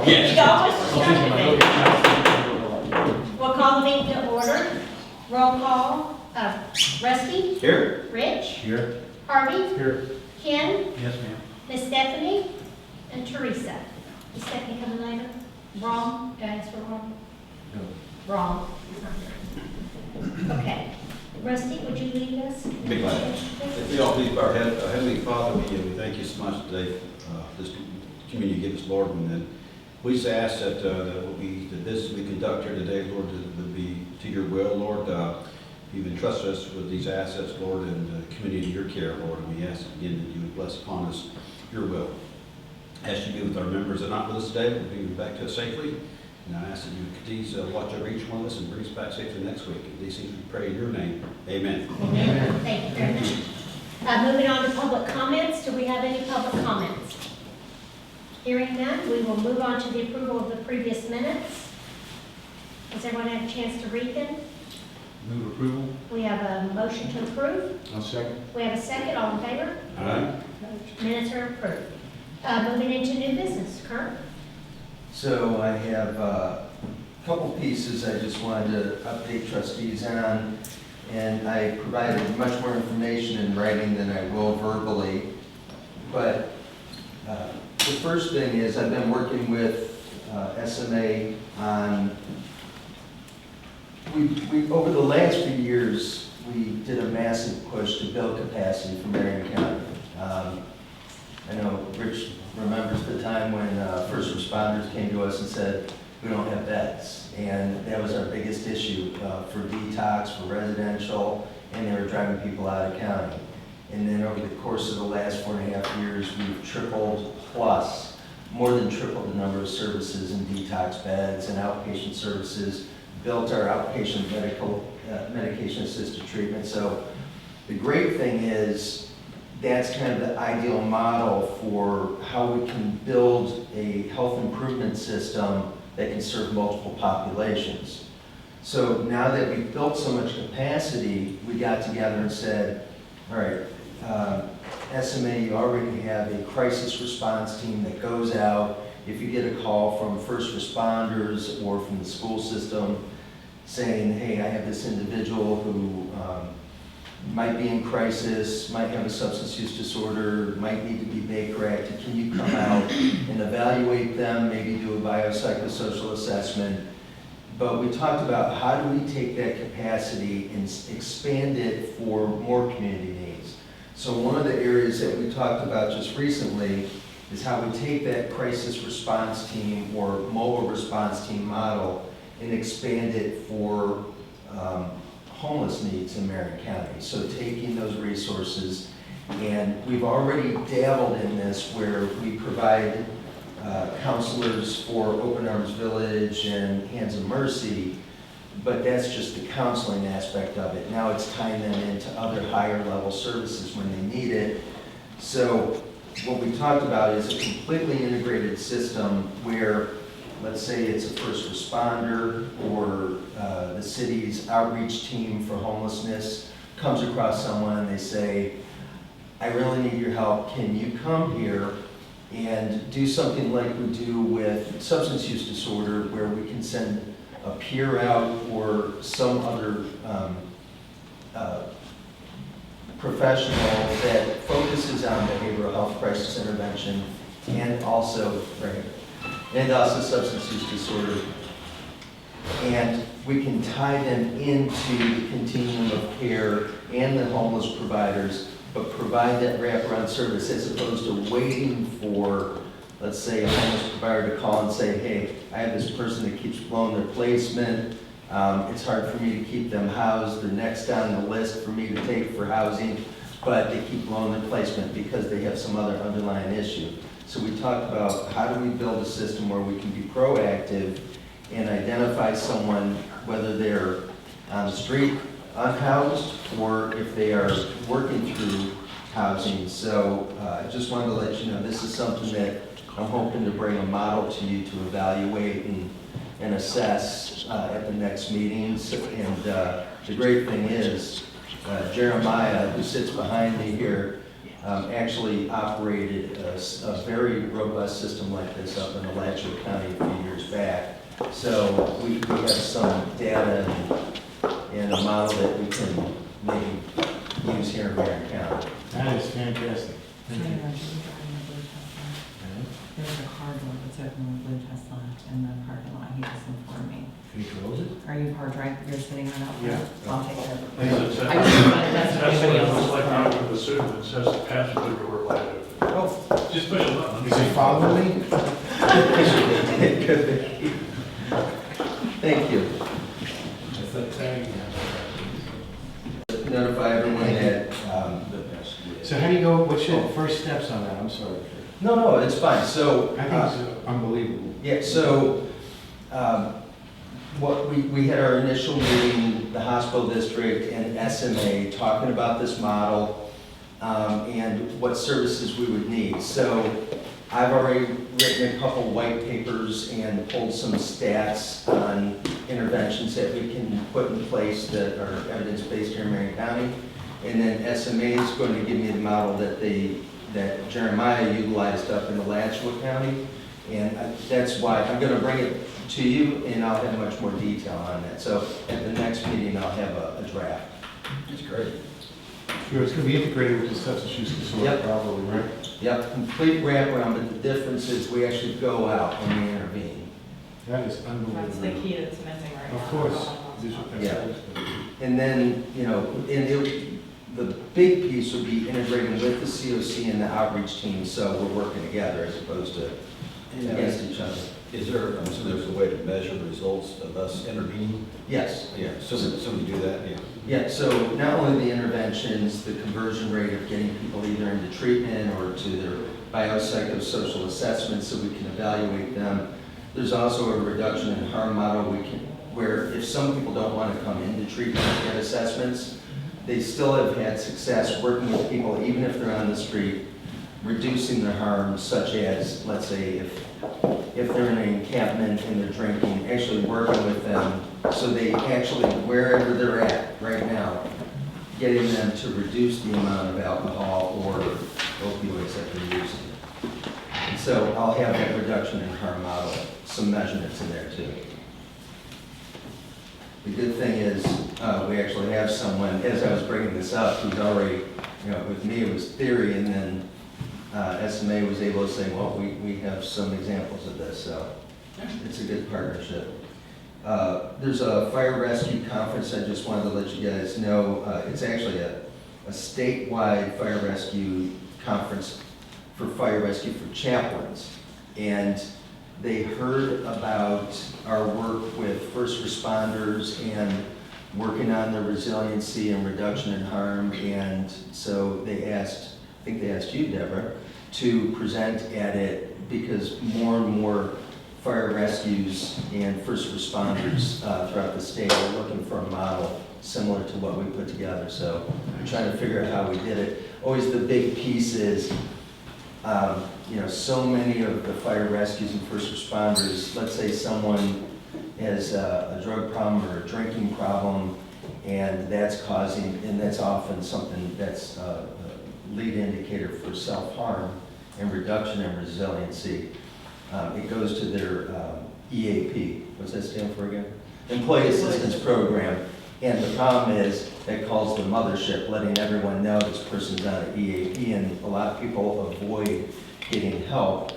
Yes. Y'all was distracted. We'll call the meeting to order. Roll call, Rusty, Here. Rich, Here. Harvey, Here. Ken, Yes, ma'am. Miss Stephanie, and Teresa. Is Stephanie coming later? Wrong, did I ask for wrong? No. Wrong. He's not there. Okay. Rusty, would you lead us? Be glad. If we all please bow our head, Heavenly Father, we thank you so much today for this community you give us, Lord, and then we just ask that the business we conduct here today, Lord, to be to your will, Lord. You've entrusted us with these assets, Lord, and community to your care, Lord, and we ask again that you would bless upon us your will. Ask you to be with our members that are not with us today, we'll bring them back to us safely. And I ask that you would continue to watch over each one of us and bring us back safely next week. And these things we pray in your name. Amen. Amen. Thank you very much. Moving on to public comments. Do we have any public comments? Hearing none, we will move on to the approval of the previous minutes. Has everyone had a chance to read them? Move approval. We have a motion to approve. I'll second. We have a second. All in favor? All right. Minutes are approved. Moving into new business. Kurt? So I have a couple pieces I just wanted to update trustees on, and I provided much more information in writing than I will verbally. But the first thing is I've been working with SMA on, we over the last few years, we did a massive push to build capacity for Marion County. I know Rich remembers the time when first responders came to us and said, we don't have beds. And that was our biggest issue for detox, for residential, and they were driving people out of county. And then over the course of the last 4.5 years, we've tripled plus, more than tripled the number of services and detox beds and outpatient services, built our outpatient medication-assisted treatment. So the great thing is, that's kind of the ideal model for how we can build a health improvement system that can serve multiple populations. So now that we've built so much capacity, we got together and said, all right, SMA, you already have a crisis response team that goes out. If you get a call from first responders or from the school system saying, hey, I have this individual who might be in crisis, might have a substance use disorder, might need to be Baker-acted, can you come out and evaluate them, maybe do a biopsychosocial assessment? But we talked about how do we take that capacity and expand it for more community needs. So one of the areas that we talked about just recently is how we take that crisis response team or mobile response team model and expand it for homeless needs in Marion County. So taking those resources, and we've already dabbled in this where we provide counselors for Open Arms Village and Hands of Mercy, but that's just the counseling aspect of it. Now it's tying them into other higher level services when they need it. So what we talked about is a completely integrated system where, let's say it's a first responder or the city's outreach team for homelessness comes across someone and they say, I really need your help, can you come here and do something like we do with substance use disorder where we can send a peer out or some other professional that focuses on behavioral health crisis intervention and also substance use disorder. And we can tie them into the continuum of care and the homeless providers, but provide that wraparound service as opposed to waiting for, let's say, a homeless provider to call and say, hey, I have this person that keeps blowing their placement. It's hard for me to keep them housed. They're next on the list for me to take for housing, but they keep blowing their placement because they have some other underlying issue. So we talked about how do we build a system where we can be proactive and identify someone, whether they're on the street, unhoused, or if they are working through housing. So I just wanted to let you know this is something that I'm hoping to bring a model to you to evaluate and assess at the next meetings. And the great thing is, Jeremiah, who sits behind me here, actually operated a very robust system like this up in Alachua County a few years back. So we have some data and a model that we can maybe use here in Marion County. That is fantastic. Thank you. There's a car door that's open with blue Tesla in the parking lot. He just informed me. Can you close it? Are you hard drive? You're sitting right out there? Yeah. I'll take care of it. Thank you. I just wanted to ask if That's what anybody it else looks was like there. out of the suit that says the passenger door light open. Oh, Just push a button. Is it following me? it could be. Thank you. It's the tag. Notify everyone that, So how do you go, what's your first steps on that? I'm sorry. no, it's fine. So, I think it's unbelievable. yeah, so, what we had our initial meeting, the hospital district and SMA, talking about this model, and what services we would need. So I've already written a couple white papers and pulled some stats on interventions that we can put in place that are evidence-based here in Marion County. And then SMA is going to give me the model that Jeremiah utilized up in Alachua County. And that's why I'm going to bring it to you, and I'll have much more detail on that. So at the next meeting, I'll have a draft. That's great. Sure, it's going to be integrated with the substance use disorder Yep. probably, right? Yep, complete wraparound, but the difference is we actually go out and we intervene. That is unbelievable. That's the key that's missing right now. Of course. This is- Yeah. And then, the big piece would be integrating with the COC and the outreach team, so we're working together as opposed to against each other. Is there, I'm assuming there's a way to measure the results of us intervening? Yes. Yeah, somebody do that, yeah. Yeah, so not only the interventions, the conversion rate of getting people either into treatment or to their biopsychosocial assessments so we can evaluate them. There's also a reduction in harm model where if some people don't want to come into treatment and get assessments, they still have had success working with people, even if they're on the street, reducing their harm, such as, let's say, if they're in an encampment and they're drinking, actually working with them so they actually, wherever they're at right now, getting them to reduce the amount of alcohol or opioids that they're using. And so I'll have that reduction in harm model, some measurements in there too. The good thing is, we actually have someone, as I was bringing this up, who's already, with me it was theory, and then SMA was able to say, well, we have some examples of this, so it's a good partnership. There's a fire rescue conference I just wanted to let you guys know. It's actually a statewide fire rescue conference for fire rescue for chaplains. And they heard about our work with first responders and working on their resiliency and reduction in harm. And so they asked, I think they asked you, Deborah, to present at it because more and more fire rescues and first responders throughout the state are looking for a model similar to what we put together. So we're trying to figure out how we did it. Always the big piece is, so many of the fire rescues and first responders, let's say someone has a drug problem or a drinking problem, and that's often something that's a lead indicator for self-harm and reduction in resiliency. It goes to their EAP. What's that stand for again? Employee Assistance Program. And the problem is that calls the mothership, letting everyone know this person's on an EAP, and a lot of people avoid getting help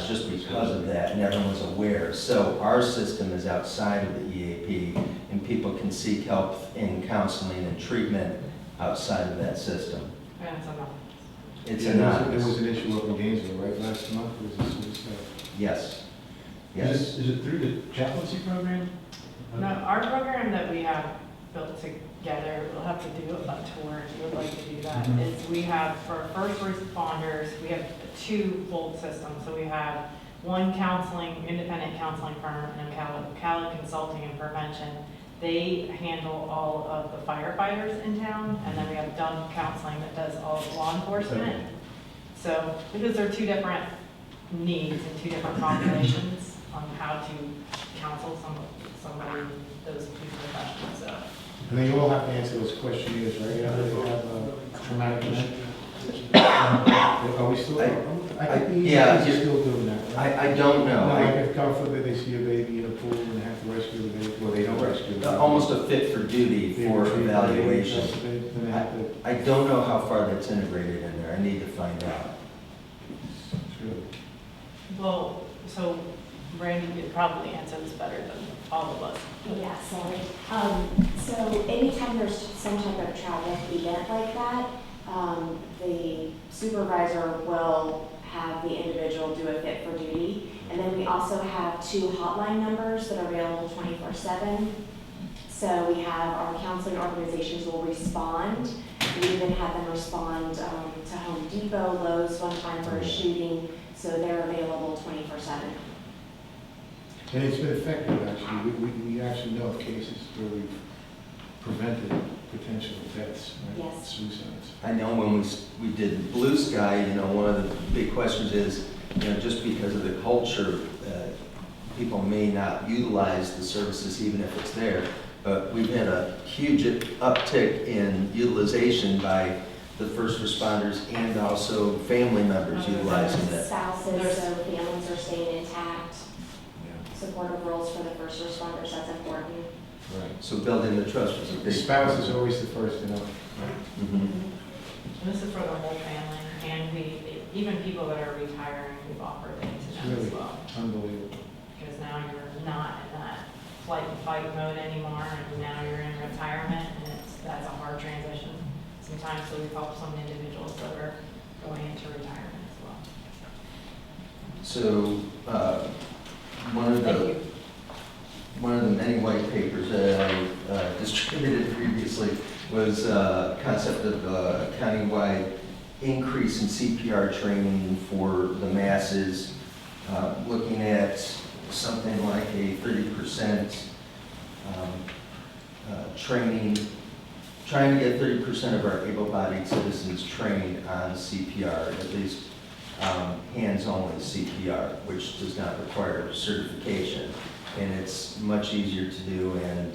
just because of that, and everyone's aware. So our system is outside of the EAP, and people can seek help in counseling and treatment outside of that system. It's There anonymous. was an issue up in Gainesville, right, last month? Was this suicide? Yes. Yes. Is it through the chaplaincy program? No, our program that we have built together, we'll have to do a tour if you would like to do that, Mhm. is we have for first responders, we have two full systems. So we have one independent counseling firm, and Cali Consulting and Prevention. They handle all of the firefighters in town, and then we have Dunn Counseling that does all of law enforcement. So, because there are two different needs and two different populations on how to counsel somebody, those two professions, so. And then you all have to answer those questionnaires, right? You have to have a traumatic event. Are we still, I think yeah, he's still doing that, right? I don't know. No, like if God forbid they see a baby in a pool and they have to rescue the baby, well, they don't rescue the baby. Almost a fit for duty They for retrieve the baby, evaluation. then they have to, I don't know how far that's integrated in there. I need to find out. it's really. Well, so Randy could probably answer this better than all of us. Yeah, sorry. So anytime there's some type of traffic event like that, the supervisor will have the individual do a fit for duty. And then we also have 2 hotline numbers that are available 24/7. So we have our counseling organizations will respond. We even have them respond to Home Depot, Lowe's one time for a shooting. So they're available 24/7. And it's been effective, actually. We actually know of cases where we've prevented potential deaths, right? Yes. Suicides. I know when we did Blue Sky, one of the big questions is, just because of the culture, people may not utilize the services even if it's there. But we've had a huge uptick in utilization by the first responders and also family members utilizing it. Spouses, so families are staying intact. Supportive roles for the first responders, that's important. Right. So building the trust was a The big. spouse is always the first to know. Mhm. And this is for the whole family, and even people that are retiring, we've offered it to them as Really well. unbelievable. Because now you're not in that flight and fight mode anymore, and now you're in retirement, and that's a hard transition sometimes, so we've helped some individuals that are going into retirement as well. So, one of Thank the you. one of the many white papers that I distributed previously was a concept of a countywide increase in CPR training for the masses, looking at something like a 30% training, trying to get 30% of our able-bodied citizens trained on CPR, at least hands-only CPR, which does not require certification. And it's much easier to do, and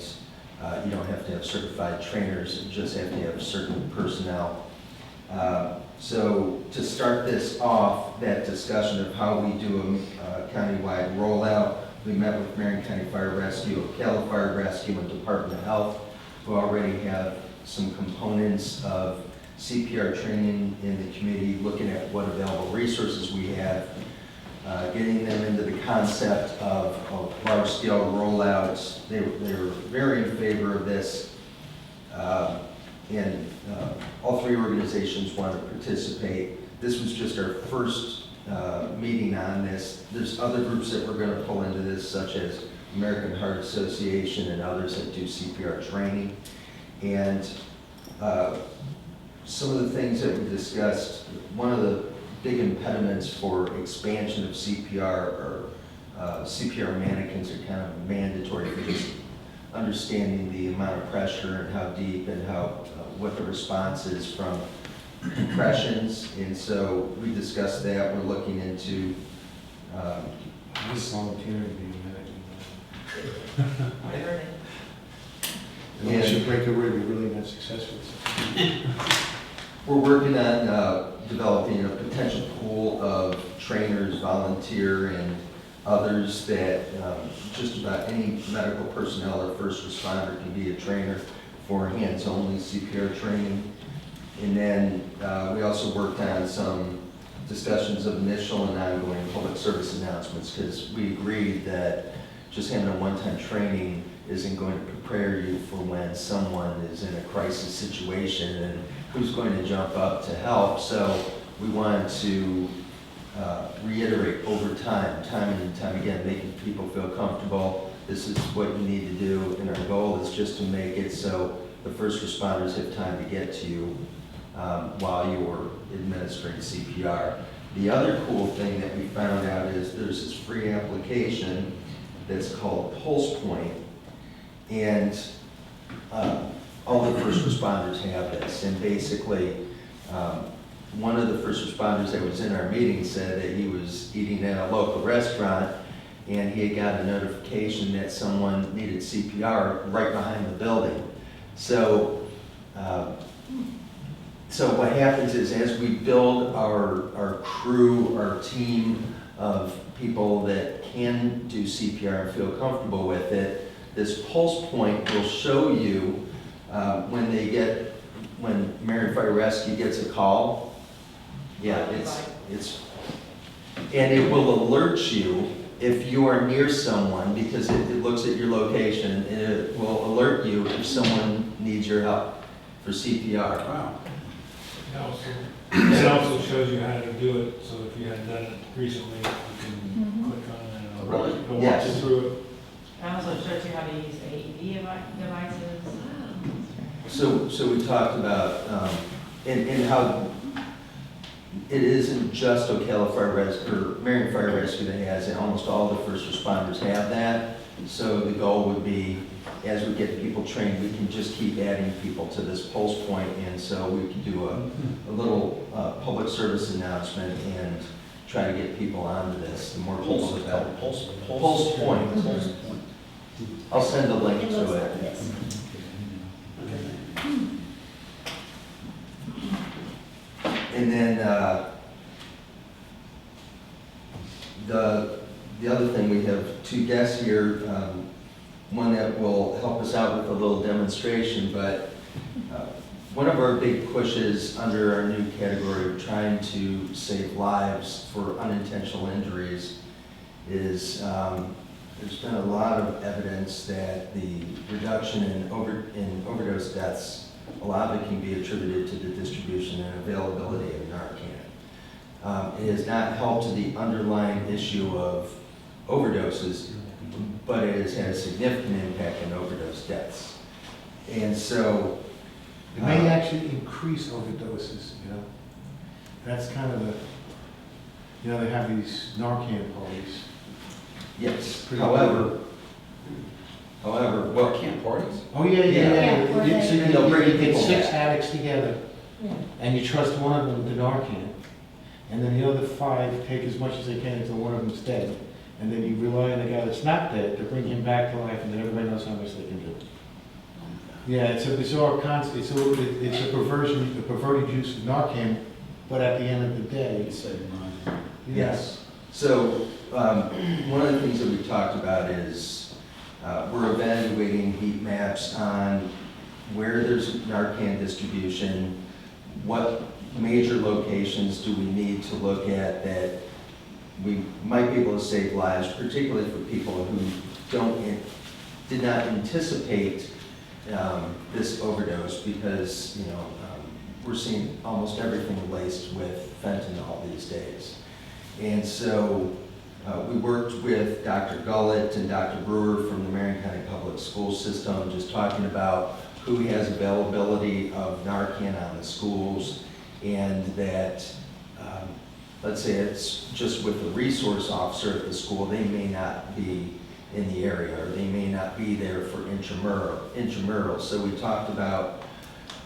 you don't have to have certified trainers, you just have to have certain personnel. So to start this off, that discussion of how we do a countywide rollout, we met with Marion County Fire Rescue, Ocala Fire Rescue, and Department of Health, who already have some components of CPR training in the community, looking at what available resources we have, getting them into the concept of large-scale rollouts. They were very in favor of this, and all 3 organizations want to participate. This was just our first meeting on this. There's other groups that we're going to pull into this, such as American Heart Association and others that do CPR training. And some of the things that we discussed, one of the big impediments for expansion of CPR are CPR mannequins are kind of mandatory for just understanding the amount of pressure and how deep and how what the response is from compressions. And so we discussed that. We're looking into I'm just volunteering to be a medic. I heard it. Unless you break a rib, you're really not successful. we're working on developing a potential pool of trainers, volunteer, and others that just about any medical personnel or first responder can be a trainer for hands-only CPR training. And then we also worked on some discussions of initial and ongoing public service announcements, because we agreed that just having a one-time training isn't going to prepare you for when someone is in a crisis situation and who's going to jump up to help. So we wanted to reiterate over time and time again, making people feel comfortable. This is what you need to do, and our goal is just to make it so the first responders have time to get to you while you're administering CPR. The other cool thing that we found out is there's this free application that's called Pulse Point, and all the first responders have this. And basically, one of the first responders that was in our meeting said that he was eating at a local restaurant, and he had got a notification that someone needed CPR right behind the building. So So what happens is, as we build our crew, our team of people that can do CPR and feel comfortable with it, this pulse point will show you when Marion Fire Rescue gets a call. Yeah, and it will alert you if you are near someone, because it looks at your location, and it will alert you if someone needs your help for CPR. Wow. It also shows you how to do it, so if you hadn't done it recently, you can click on it and Really? it'll walk Yes. you through it. I also showed you how to use AED devices. So we talked about, and how it isn't just Ocala Fire Rescue, or Marion Fire Rescue that has it, almost all the first responders have that. So the goal would be, as we get people trained, we can just keep adding people to this pulse point, and so we can do a little public service announcement and try to get people onto this. The more people, the better. Pulse point. Pulse point. I'll send a link It looks to like it. this. And then the other thing, we have two guests here, one that will help us out with a little demonstration, but one of our big pushes under our new category of trying to save lives for unintentional injuries is there's been a lot of evidence that the reduction in overdose deaths, a lot of it can be attributed to the distribution and availability of Narcan. It has not helped to the underlying issue of overdoses, but it has had a significant impact on overdose deaths. And so, It may actually increase overdoses, you know? That's kind of they have these Narcan parties. yes, Pretty however, Well, camp parties? Oh, yeah. Yeah, where You- so they- you They'll bring get people 6 back. addicts together, Yeah. and you trust one of them with the Narcan, and then the other 5 take as much as they can until one of them's dead, and then you rely on the guy that's not dead to bring him back to life, and then everybody knows how much they can do. Yeah, it's a bizarre concept, it's a perversion, a perverted use of Narcan, but at the end of the day, It's saving lives. yes. So, one of the things that we talked about is we're evaluating heat maps on where there's Narcan distribution, what major locations do we need to look at that we might be able to save lives, particularly for people who did not anticipate this overdose, because we're seeing almost everything laced with fentanyl these days. And so we worked with Dr. Gullett and Dr. Brewer from the Marion County Public School System, just talking about who has availability of Narcan on the schools, and that, let's say it's just with the resource officer at the school, they may not be in the area, or they may not be there for intramural. So we talked about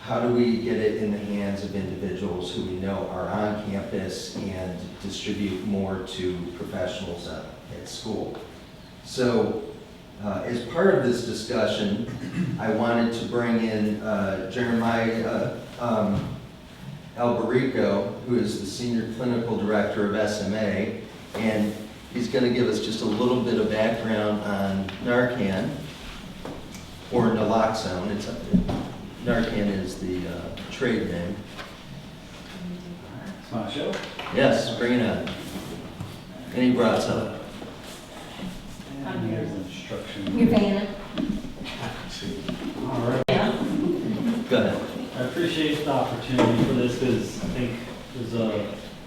how do we get it in the hands of individuals who we know are on campus and distribute more to professionals at school. So as part of this discussion, I wanted to bring in Jeremiah Alberico, who is the Senior Clinical Director of SMA, and he's going to give us just a little bit of background on Narcan, or naloxone. Narcan is the trade name. It's my show. Yes, bring it on. And he brought some. And here's the instruction. Your Vanna. All right. Go ahead. I appreciate the opportunity for this, because I think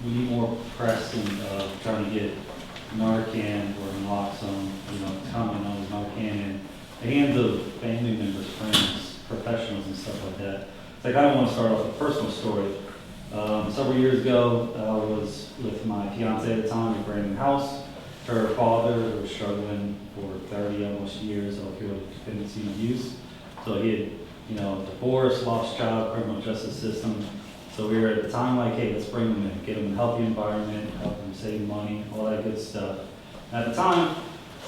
we need more press in trying to get Narcan or naloxone, commonly known as Narcan, in the hands of family members, friends, professionals, and stuff like that. It's like, I don't want to start off with a personal story. Several years ago, I was with my fiance at the time in a brand new house. Her father was struggling for 30 almost years of opioid dependency and abuse. So he had, divorce, lost job, criminal justice system. So we were at the time like, hey, let's bring him in, get him in a healthy environment, help him save money, all that good stuff. And at the time,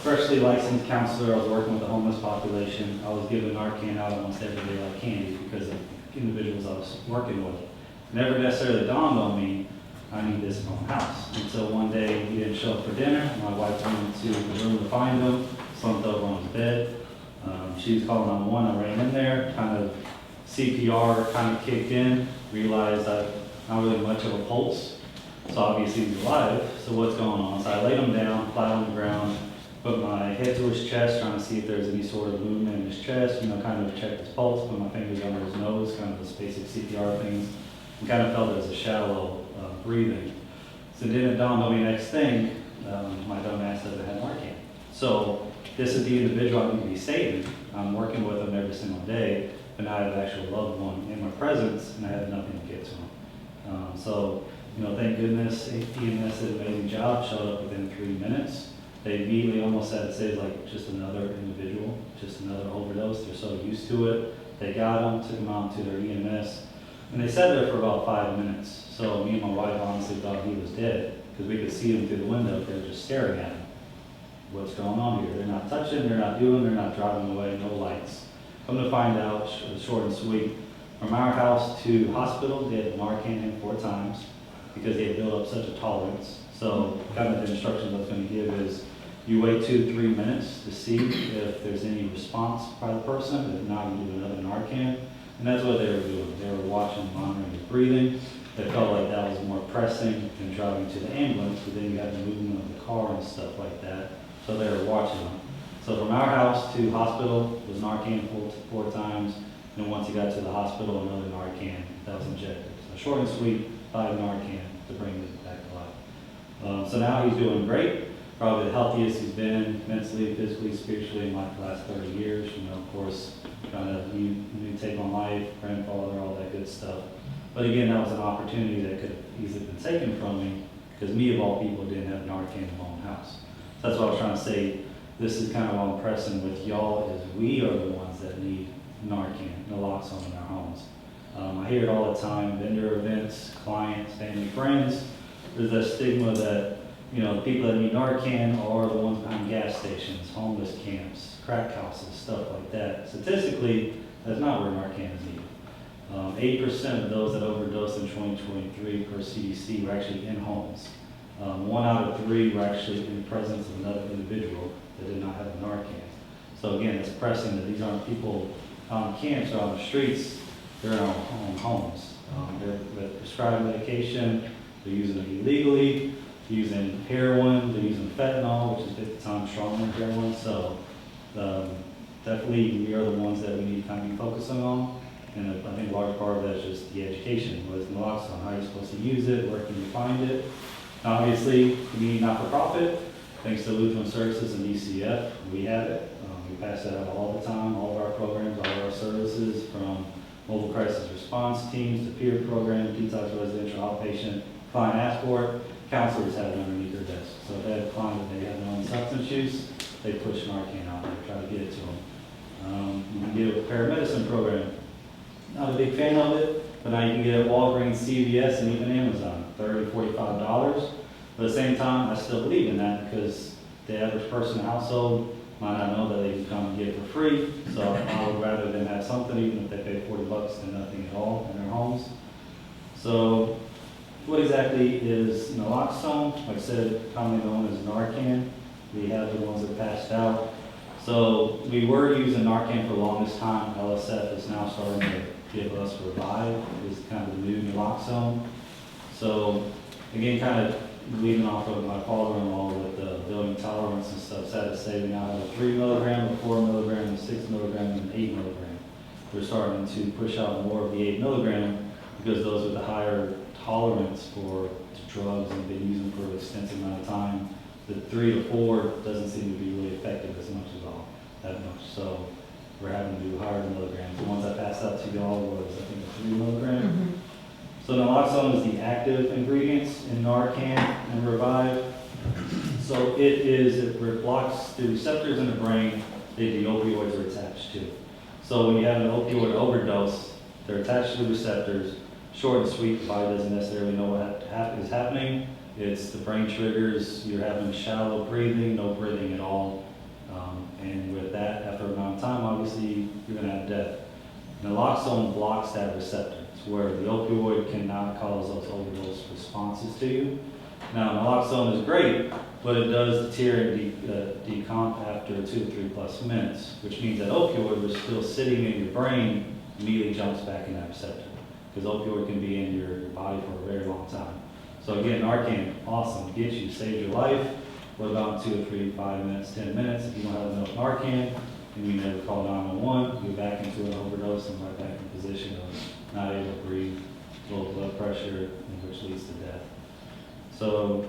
freshly licensed counselor, I was working with the homeless population. I was giving Narcan out almost every day like candy because of individuals I was working with. Never necessarily dawned on me, I need this in my own house. Until one day he didn't show up for dinner. My wife went into the room to find him, slumped over on his bed. She was calling 911. I ran in there, kind of CPR kind of kicked in, realized I've not really much of a pulse. So obviously he's alive. So what's going on? So I laid him down, flat on the ground, put my head to his chest, trying to see if there's any sort of movement in his chest, kind of check his pulse, put my fingers under his nose, kind of those basic CPR things, and kind of felt it as a shallow breathing. So then it dawned on me next thing, my dumb ass doesn't have Narcan. So this is the individual I need to be saving. I'm working with him every single day, but now I have an actual loved one in my presence, and I have nothing to get to him. Thank goodness EMS did an amazing job, showed up within 3 minutes. They immediately almost had to say like just another individual, just another overdose. They're so used to it. They got him, took him out to their EMS, and they sat there for about 5 minutes. So me and my wife honestly thought he was dead because we could see him through the window. They were just staring at him. What's going on here? They're not touching, they're not doing, they're not driving away, no lights. Come to find out, short and sweet, from our house to hospital, they had Narcan in 4 times because they had built up such a tolerance. So kind of the instructions I was going to give is you wait 2-3 minutes to see if there's any response by the person. If not, you do another Narcan. And that's what they were doing. They were watching, monitoring his breathing. They felt like that was more pressing than driving to the ambulance, but then you have the movement of the car and stuff like that. So they were watching them. So from our house to hospital was Narcan 4 times. And once he got to the hospital, another Narcan that was injected. So short and sweet, 5 Narcan to bring him back to life. So now he's doing great. Probably the healthiest he's been mentally, physically, spiritually in like the last 30 years. Of course, kind of new take on life, grandfather, all that good stuff. But again, that was an opportunity that could have easily been taken from me because me of all people didn't have Narcan in my own house. So that's what I was trying to say. This is kind of what I'm pressing with y'all is we are the ones that need Narcan, naloxone in our homes. I hear it all the time, vendor events, clients, family, friends. There's that stigma that, the people that need Narcan are the ones behind gas stations, homeless camps, crack houses, stuff like that. Statistically, that's not where Narcan is needed. 8% of those that overdosed in 2023 per CDC were actually in homes. 1 out of 3 were actually in the presence of another individual that did not have a Narcan. So again, it's pressing that these aren't people on camps or on the streets, they're in our own homes. They're prescribed medication, they're using it illegally, they're using heroin, they're using fentanyl, which is 50 times stronger than heroin. So definitely we are the ones that we need to kind of be focusing on. And I think a large part of that is just the education. What is naloxone? How are you supposed to use it? Where can you find it? Obviously, community not-for-profit, thanks to Lutheran Services and DCF, we have it. We pass that out all the time, all of our programs, all of our services, from mobile crisis response teams to peer program, detox residential outpatient. Client asks for it, counselors have it underneath their desk. So if they have a client that they have their own substance use, they push Narcan out there, try to get it to them. You can get it with a paramedicine program. Not a big fan of it, but now you can get it at Walgreens, CVS, and even Amazon, $30, $45. But at the same time, I still believe in that because the average person in the household might not know that they can come and get it for free. So I would rather them have something, even if they pay $40 than nothing at all in their homes. So what exactly is naloxone? Like I said, commonly known as Narcan. We have the ones that passed out. So we were using Narcan for the longest time. LSF is now starting to give us Revive, is kind of the new naloxone. So again, kind of leading off of my father-in-law with the building tolerance and stuff, sad to say we now have a 3 milligram, a 4 milligram, a 6 milligram, and an 8 milligram. We're starting to push out more of the 8 milligram because those with the higher tolerance for drugs and been using for an extensive amount of time. The 3 to 4 doesn't seem to be really effective as much as all that much. So we're having to do higher milligrams. The ones I passed out to y'all was I think a 3 milligram. Mm-hmm. So naloxone is the active ingredients in Narcan and Revive. So it blocks the receptors in the brain that the opioids are attached to. So when you have an opioid overdose, they're attached to the receptors. Short and sweet, the body doesn't necessarily know what is happening. It's the brain triggers, you're having shallow breathing, no breathing at all. And with that, after a amount of time, obviously, you're going to have death. Naloxone blocks that receptor. It's where the opioid cannot cause those overdose responses to you. Now, naloxone is great, but it does deteriorate and decomp after 2 to 3 plus minutes, which means that opioid was still sitting in your brain immediately jumps back in that receptor, because opioid can be in your body for a very long time. So again, Narcan, awesome, gets you, saves your life. What about 2 or 3, 5 minutes, 10 minutes? If you don't have enough Narcan, and you never call 911, you're back into an overdose and right back in position of not able to breathe, low blood pressure, and which leads to death. So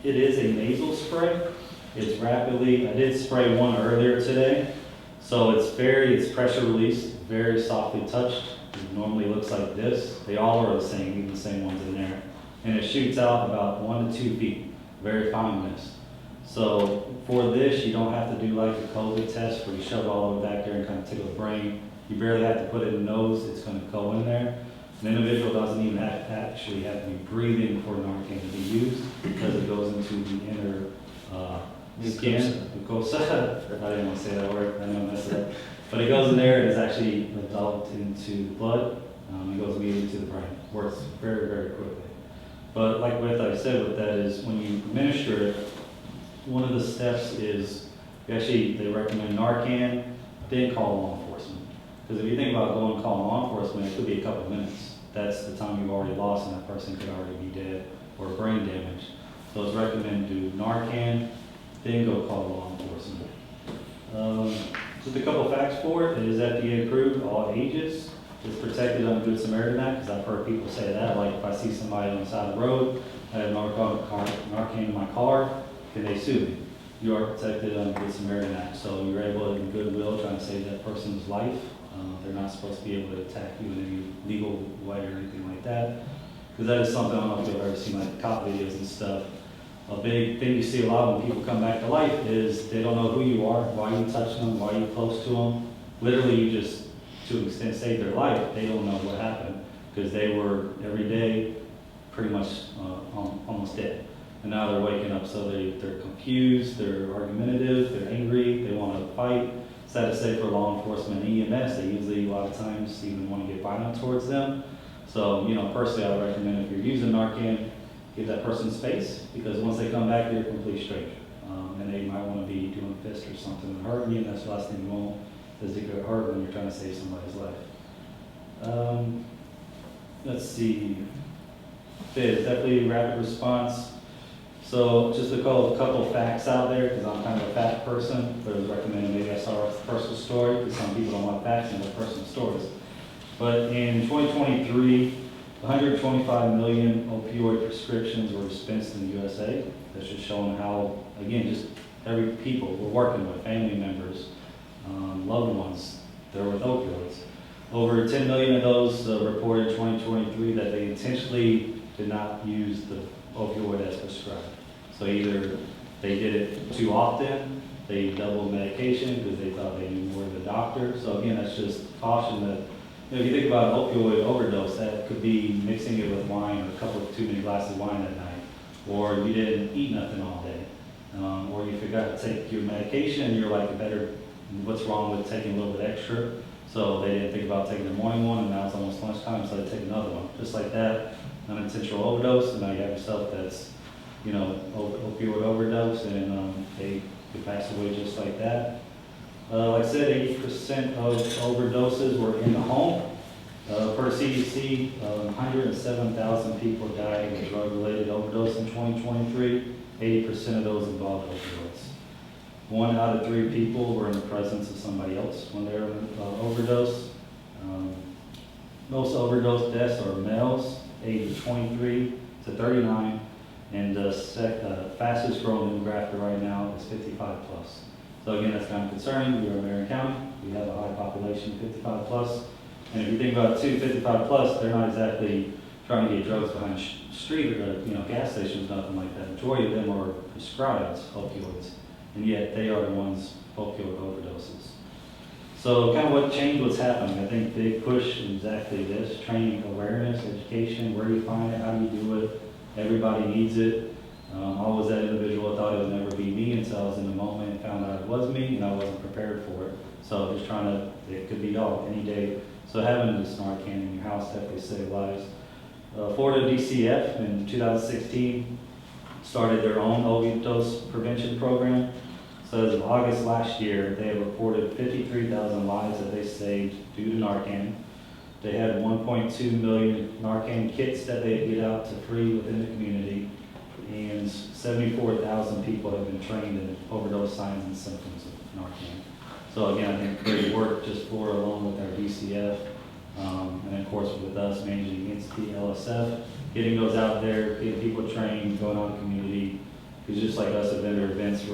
it is a nasal spray. It's rapidly, I did spray one earlier today. So it's pressure released, very softly touched. It normally looks like this. They all are the same, even the same ones in there. And it shoots out about 1 to 2 feet, very fine mist. So for this, you don't have to do like a COVID test where you shove it all the way back there and kind of tickle the brain. You barely have to put it in the nose, it's going to go in there. An individual doesn't even actually have to be breathing for Narcan to be used because it goes into the inner skin. Mucosa. I didn't want to say that word, I know I messed it up. But it goes in there and is actually developed into the blood. It goes immediately to the brain. Works very, very quickly. But like what I said with that is when you administer it, one of the steps is they recommend Narcan, then call law enforcement. Because if you think about going and calling law enforcement, it could be a couple of minutes. That's the time you've already lost and that person could already be dead or brain damage. So it's recommended to do Narcan, then go call law enforcement. Just a couple facts for it. It is FDA approved, all ages. It's protected under Good Samaritan Act, because I've heard people say that. Like if I see somebody on the side of the road, I have Narcan in my car, can they sue me? You are protected under Good Samaritan Act. So you're able, in goodwill, trying to save that person's life. They're not supposed to be able to attack you in any legal way or anything like that. Because that is something, I don't know if you've ever seen like cop videos and stuff. A big thing you see a lot when people come back to life is they don't know who you are, why you touch them, why you close to them. Literally, you just, to an extent, saved their life. They don't know what happened because they were every day pretty much almost dead. And now they're waking up, so they're confused, they're argumentative, they're angry, they want to fight. Sad to say for law enforcement and EMS, they usually a lot of times even want to get violent towards them. So, personally, I would recommend if you're using Narcan, give that person space, because once they come back, they're a complete stranger. And they might want to be doing a fist or something and hurting you, and that's the last thing you want, is to get hurt when you're trying to save somebody's life. Let's see. It's definitely a rapid response. So just to call a couple facts out there, because I'm kind of a fact person, but it was recommended maybe I start with a personal story, because some people don't want facts and like personal stories. But in 2023, 125 million opioid prescriptions were dispensed in the USA. That's just showing how, again, just every people we're working with, family members, loved ones, they're with opioids. Over 10 million of those reported in 2023 that they intentionally did not use the opioid as prescribed. So either they did it too often, they doubled medication because they thought they knew more than the doctor. So again, that's just caution that, if you think about an opioid overdose, that could be mixing it with wine or a couple of too many glasses of wine that night, or you didn't eat nothing all day, or you forgot to take your medication and you're like, what's wrong with taking a little bit extra? So they didn't think about taking the morning one, and now it's almost lunchtime, so they take another one. Just like that, unintentional overdose, and now you have yourself that's, opioid overdose, and they could pass away just like that. Like I said, 80% of overdoses were in the home. Per CDC, 107,000 people died of a drug-related overdose in 2023. 80% of those involved opioids. 1 out of 3 people were in the presence of somebody else when they were overdose. Most overdose deaths are males, ages 23 to 39, and the fastest growing demographic right now is 55 plus. So again, that's kind of concerning. We're in Marion County. We have a high population, 55 plus. And if you think about 55 plus, they're not exactly trying to get drugs behind the street or gas stations, nothing like that. The majority of them are prescribed opioids, and yet they are the ones opioid overdoses. So kind of what changed, what's happening. I think big push is exactly this: training, awareness, education. Where do you find it? How do you do it? Everybody needs it. I was that individual. I thought it would never be me until I was in the moment and found out it was me, and I wasn't prepared for it. So just it could be any day So having this Narcan in your house definitely saved lives. Florida DCF in 2016 started their own overdose prevention program. So as of August last year, they have reported 53,000 lives that they saved due to Narcan. They had 1.2 million Narcan kits that they get out to free within the community, and 74,000 people have been trained in overdose signs and symptoms of Narcan. So again, I think great work just Florida along with our DCF, and of course with us managing against the LSF, getting those out there, getting people trained, going out in the community. Because just like us at vendor events,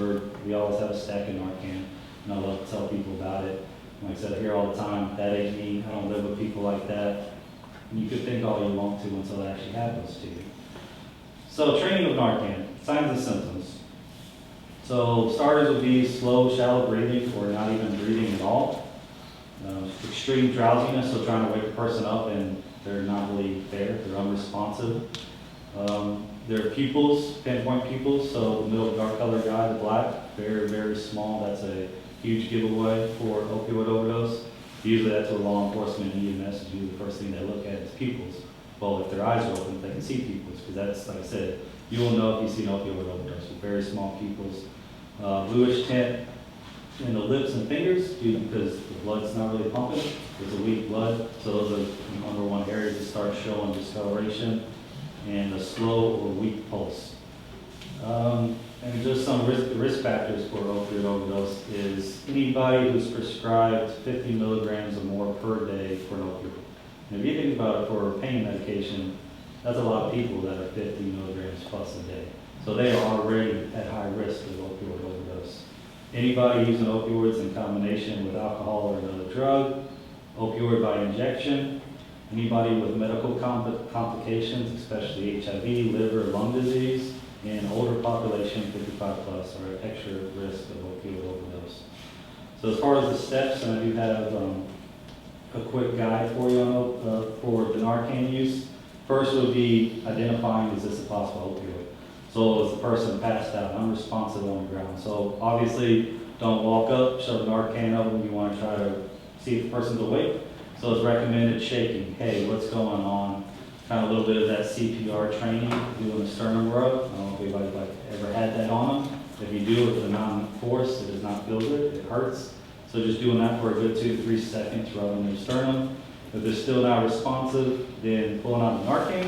we always have a stack of Narcan, and I love to tell people about it. Like I said, I hear all the time, that ain't me, I don't live with people like that. And you could think all you want to until it actually happens to you. So training with Narcan, signs and symptoms. So starters would be slow, shallow breathing, or not even breathing at all. Extreme drowsiness, so trying to wake a person up and they're not really there, they're unresponsive. Their pupils, pinpoint pupils, so the middle dark colored guy, the black, very, very small. That's a huge giveaway for opioid overdose. Usually that's what law enforcement and EMS do. The first thing they look at is pupils. Well, if their eyes are open, they can see pupils, because that's, like I said, you will know if you see an opioid overdose with very small pupils. Bluish tint in the lips and fingers, because the blood's not really pumping. It's a weak blood, so those are the number one areas that start showing discoloration, and a slow or weak pulse. And just some risk factors for opioid overdose is anybody who's prescribed 50 milligrams or more per day for an opioid. And if you think about it, for pain medication, that's a lot of people that are 50 milligrams plus a day. So they are already at high risk of opioid overdose. Anybody using opioids in combination with alcohol or another drug, opioid by injection, anybody with medical complications, especially HIV, liver, lung disease, and older population, 55 plus, are at extra risk of opioid overdose. So as far as the steps, and I do have a quick guide for you on, for the Narcan use. First would be identifying, is this a possible opioid? So is the person passed out, unresponsive on the ground? So obviously, don't walk up, shove Narcan up when you want to try to see if the person's awake. So it's recommended shaking. Hey, what's going on? Kind of a little bit of that CPR training, doing the sternum rub. I don't know if anybody's ever had that on them. If you do it with a non-force, it does not feel good. It hurts. So just doing that for a good 2 to 3 seconds, rubbing their sternum. If they're still not responsive, then pulling out the Narcan,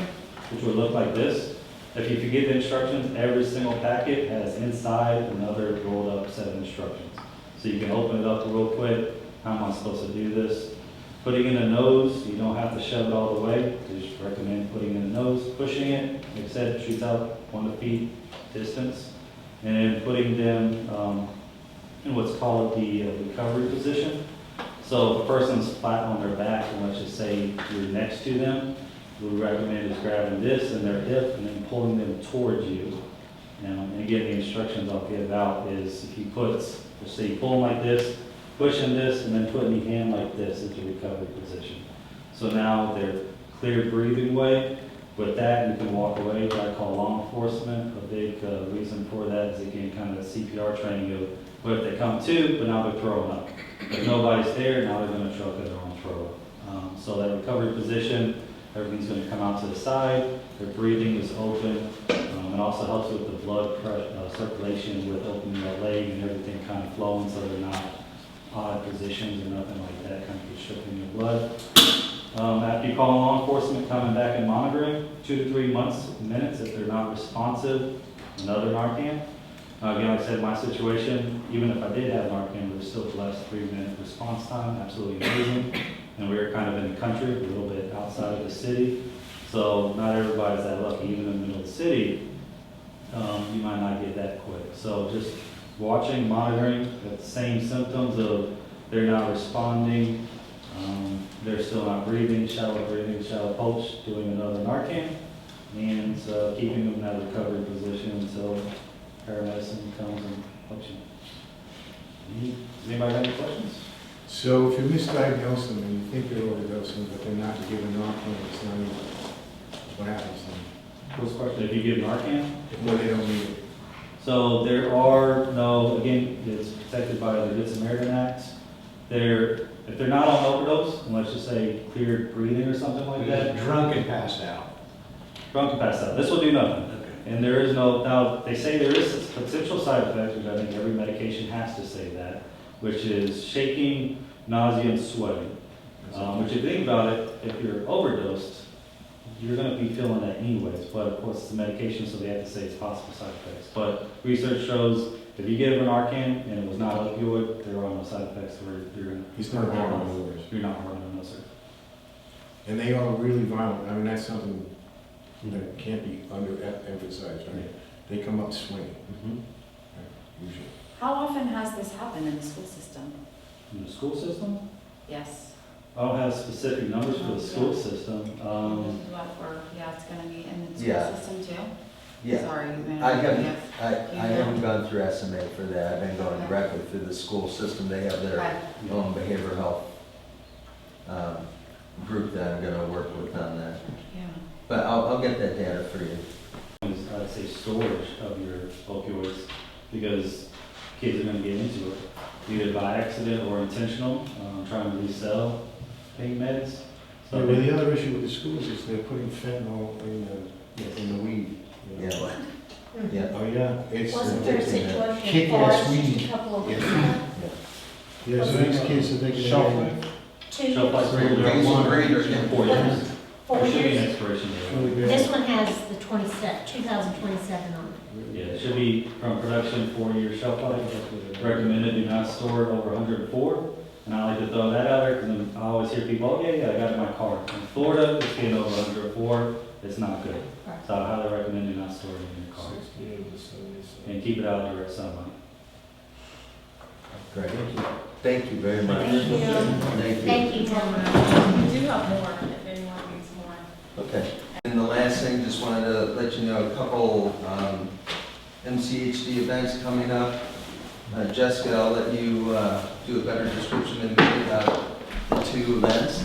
which would look like this. If you forget the instructions, every single packet has inside another rolled up set of instructions. So you can open it up real quick. How am I supposed to do this? Putting in the nose, you don't have to shove it all the way. I just recommend putting in the nose, pushing it. Like I said, shoots out 1 feet distance. And then putting them in what's called the recovery position. So if a person's flat on their back, and let's just say you're next to them, what we recommend is grabbing this in their hip and then pulling them towards you. And again, the instructions I'll give out is if you put, let's say you pull them like this, pushing this, and then putting your hand like this into recovery position. So now they're clear breathing way. With that, you can walk away. What I call law enforcement. A big reason for that is, again, kind of CPR training of what if they come to, but now they're throwing up. If nobody's there, now they're going to choke at their own throw up. So that recovery position, everything's going to come out to the side. Their breathing is open. It also helps with the blood circulation with opening the leg and everything kind of flowing, so they're not odd positions or nothing like that, kind of restricting your blood. After you call law enforcement, coming back and monitoring, 2 to 3 minutes if they're not responsive, another Narcan. Again, like I said, my situation, even if I did have Narcan, we're still blessed 3-minute response time, absolutely amazing. And we were kind of in the country, a little bit outside of the city. So not everybody's that lucky, even in the middle of the city, you might not get that quick. So just watching, monitoring, the same symptoms of they're not responding, they're still not breathing, shallow pulse, doing another Narcan, and keeping them in that recovery position until paramedicine comes and helps you. Does anybody have any questions? So if you misdiagnose them and you think they're overdosing, but they're not given Narcan, it's not even, what happens then? First question, if you give Narcan? When they don't need it? So there are no, again, it's protected by the Good Samaritan Act. There if they're not on overdose, and let's just say cleared breathing or something like that, Drunk and passed out. drunk and passed out, this will do nothing. And there is no, now, they say there is a potential side effect, which I think every medication has to say that, which is shaking, nausea, and sweating. Which if you think about it, if you're overdosed, you're gonna be feeling that anyways, but of course it's a medication, so they have to say it's possible side effects. But research shows if you give an Narcan and it was not opioid, there are no side effects where He's not harming others. you're not harming them, no sir. And they are really violent. I mean, that's something that can't be emphasized, right? They come up swinging, usually. How often has this happened in the school system? In the school system, Yes. I don't have specific numbers for the school system. Yeah, it's gonna be in the Yeah. school system too? Yeah. Sorry, man. I haven't, Yes. I haven't gone through SMA for that. I've been going directly through the school system. They have their Right. own behavioral health group that I'm gonna work with on that. Yeah. But I'll get that data for you. I'd say storage of your opioids, because kids are gonna get into it, either by accident or intentional, trying to resell pain meds. Yeah, well, the other issue with the schools is they're putting fentanyl in the weed. you know. Yeah. Yeah. Oh, yeah, it's Wasn't there a addicting. situation in Kick-ass Forest just weed. a couple of Yeah. weeks ago? Yeah, so these kids are thinking. Shelf life? 2 Shelf life years? for Things are great, or- 4 years. 4 There should be an years? expiration date. Really bad. This one has the 2027 on it. Yeah, it should be from production, 4-year shelf life. Recommended do not store it over 104. And I like to throw that out there because I always hear people, oh yeah, I got it in my car. In Florida, it's getting over 104, it's not good. So I highly recommend do not store it in your car. And keep it out of direct sunlight. Great. Thank you very much. Thank you. Thank you. Thank you, gentlemen. We do have more if anyone needs more. Okay. And the last thing, just wanted to let you know, a couple MCHD events coming up. Jessica, I'll let you do a better description than me about the 2 events.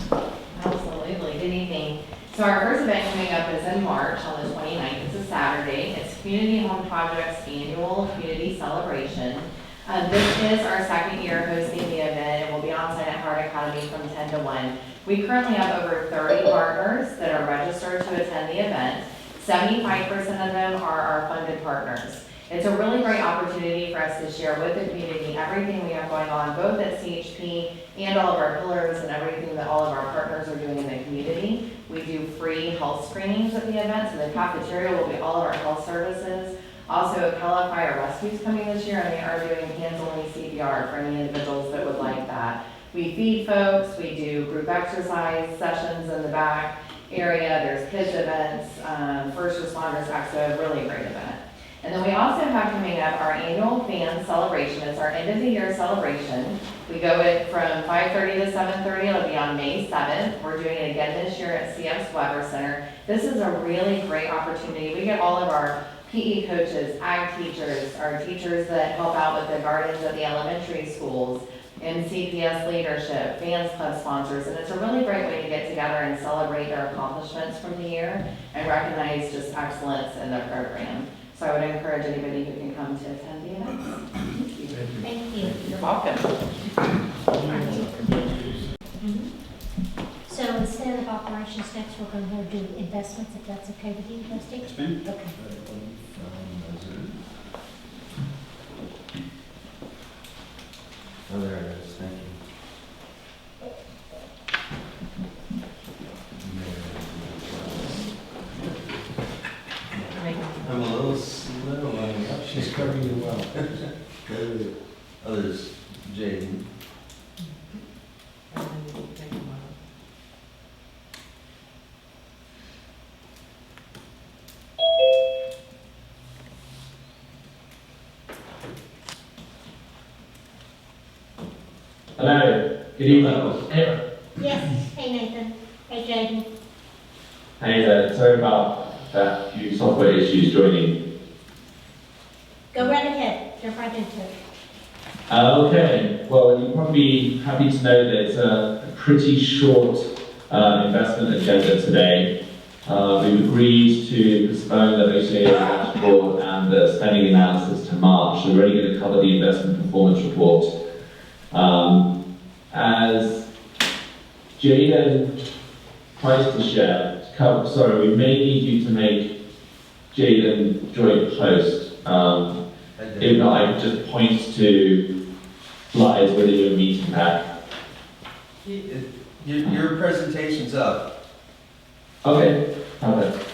Absolutely, good evening. So our first event coming up is in March on the 29th, it's a Saturday. It's Community Home Project's annual community celebration. This is our second year hosting the event, and we'll be on site at Heart Academy from 10 to 1. We currently have over 30 partners that are registered to attend the event. 75% of them are our funded partners. It's a really great opportunity for us to share with the community everything we have going on, both at CHP and all of our pillars and everything that all of our partners are doing in the community. We do free health screenings at the event, so the cafeteria will be all of our health services. Also, Pella Fire Rescue's coming this year, and they are doing hands-only CPR for any individuals that would like that. We feed folks, we do group exercise sessions in the back area, there's kids events, first responders back, so a really great event. And then we also have coming up our annual fan celebration. It's our end of the year celebration. We go it from 5:30 to 7:30. It'll be on May 7th. We're doing it again this year at CF's Weber Center. This is a really great opportunity. We get all of our PE coaches, ag teachers, our teachers that help out with the gardens at the elementary schools, MCPS leadership, fans club sponsors, and it's a really great way to get together and celebrate their accomplishments from the year and recognize just excellence in their program. So I would encourage anybody who can come to attend the event. Thank you. You're welcome. So instead of operations next, we're going to do investments, if that's okay with you, Rusty? Yes, ma'am. Okay. Oh, there it is, thank you. I'm a little slow on the up. She's covering you well. Go with it. Others, Jaden. Hello, good evening. Yes, hey Nathan, hey Jaden. Hey there, sorry about that few software issues joining. Go right ahead, jump right into it. Okay, well, you're probably happy to know that it's a pretty short investment agenda today. We've agreed to postpone the OCA dashboard and the spending analysis to March, so we're only going to cover the investment performance report. As Jaden tries to share. Sorry, we may need you to make Jaden joint host. If not, I can just point to slides within your meeting pack. Your presentation's up. Okay, perfect.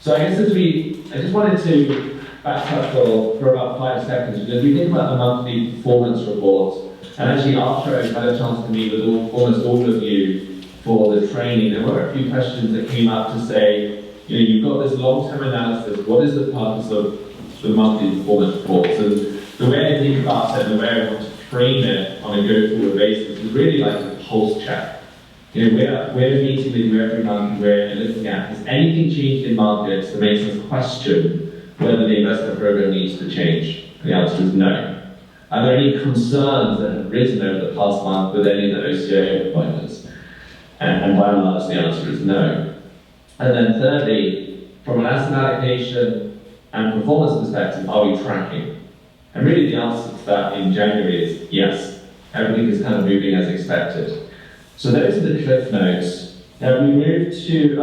So I guess I just wanted to backtrack for about 5 seconds, because we think about the monthly performance report, and actually after I had a chance to meet with almost all of you for the training, there were a few questions that came up to say, you've got this long-term analysis, what is the purpose of the monthly performance report? So the way I think about it, and the way I want to frame it on a go-forward basis is really like a pulse check. We're meeting with you every month, we're looking at, has anything changed in markets that makes us question whether the investment program needs to change? And the answer is no. Are there any concerns that have risen over the past month with any of the OCA appointments? And by and large, the answer is no. And then thirdly, from an asset allocation and performance perspective, are we tracking? And really the answer to that in January is yes. Everything is kind of moving as expected. So those are the cliff notes. Now we move to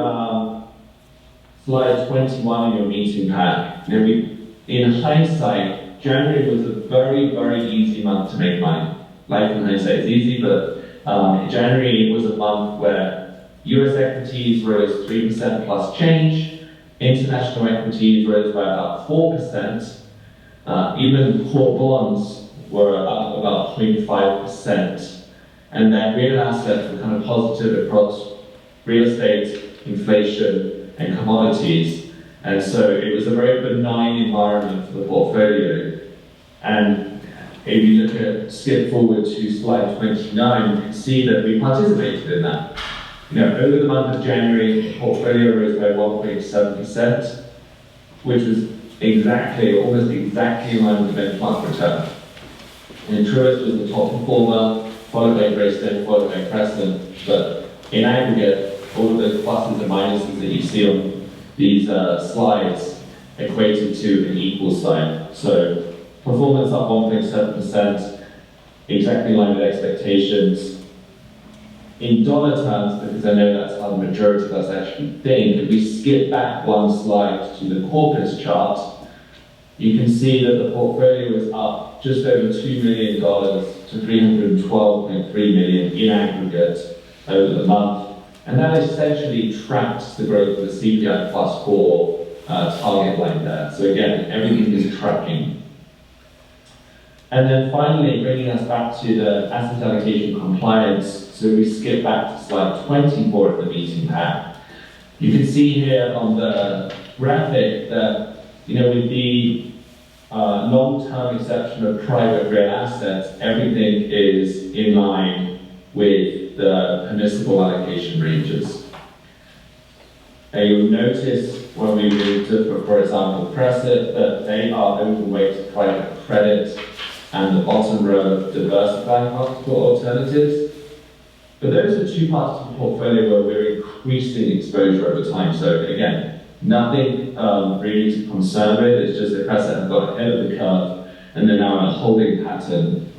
slide 21 in your meeting pack. In hindsight, January was a very, very easy month to make money. Life in hindsight is easy, but January was a month where US equities rose 3% plus change, international equities rose by about 4%, even core bonds were up about 0.5%. And then real assets were kind of positive across real estate, inflation, and commodities. And so it was a very benign environment for the portfolio. And if you skip forward to slide 29, you can see that we participated in that. Over the month of January, the portfolio rose by 1.7%, which was almost exactly in line with the benchmark return. And Truist was the top performer, followed by Greystone, followed by Crescent, but in aggregate, all of the pluses and minuses that you see on these slides equated to an equal sign. So performance up 1.7%, exactly in line with expectations. In dollar terms, because I know that's how the majority of us actually think, if we skip back one slide to the corpus chart, you can see that the portfolio is up just over $2 million to $312.3 million in aggregate over the month. And that essentially tracks the growth of the CPI plus 4 target line there. So again, everything is tracking. And then finally, bringing us back to the asset allocation compliance, so we skip back to slide 24 of the meeting pack. You can see here on the graphic that, with the long-term exception of private real assets, everything is in line with the permissible allocation ranges. And you'll notice when we move to, for example, Crescent, that they are overweight private credit and the bottom row diversified multiple alternatives. But those are two parts of the portfolio where we're increasing exposure over time. So again, nothing really to concern with, it's just that Crescent have got ahead of the curve and they're now in a holding pattern.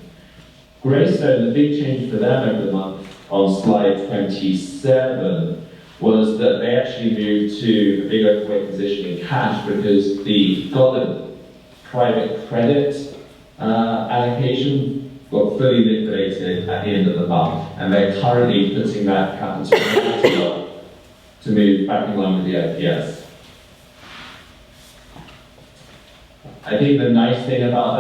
Greystone, the big change for them over the month on slide 27 was that they actually moved to a big overweight position in cash because the dollar private credit allocation got fully liquidated at the end of the month, and they're currently putting that capital to move back in line with the IPS. I think the nice thing about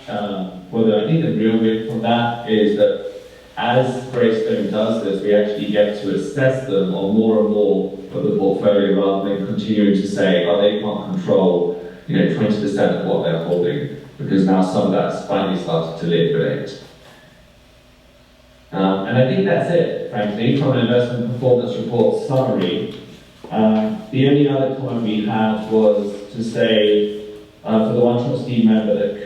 that, I think the real win from that is that as Greystone does this, we actually get to assess them on more and more of the portfolio rather than continuing to say, they can't control 20% of what they're holding, because now some of that's finally started to liquidate. And I think that's it, frankly, from an investment performance report summary. The only other comment we had was to say, for the one trustee member that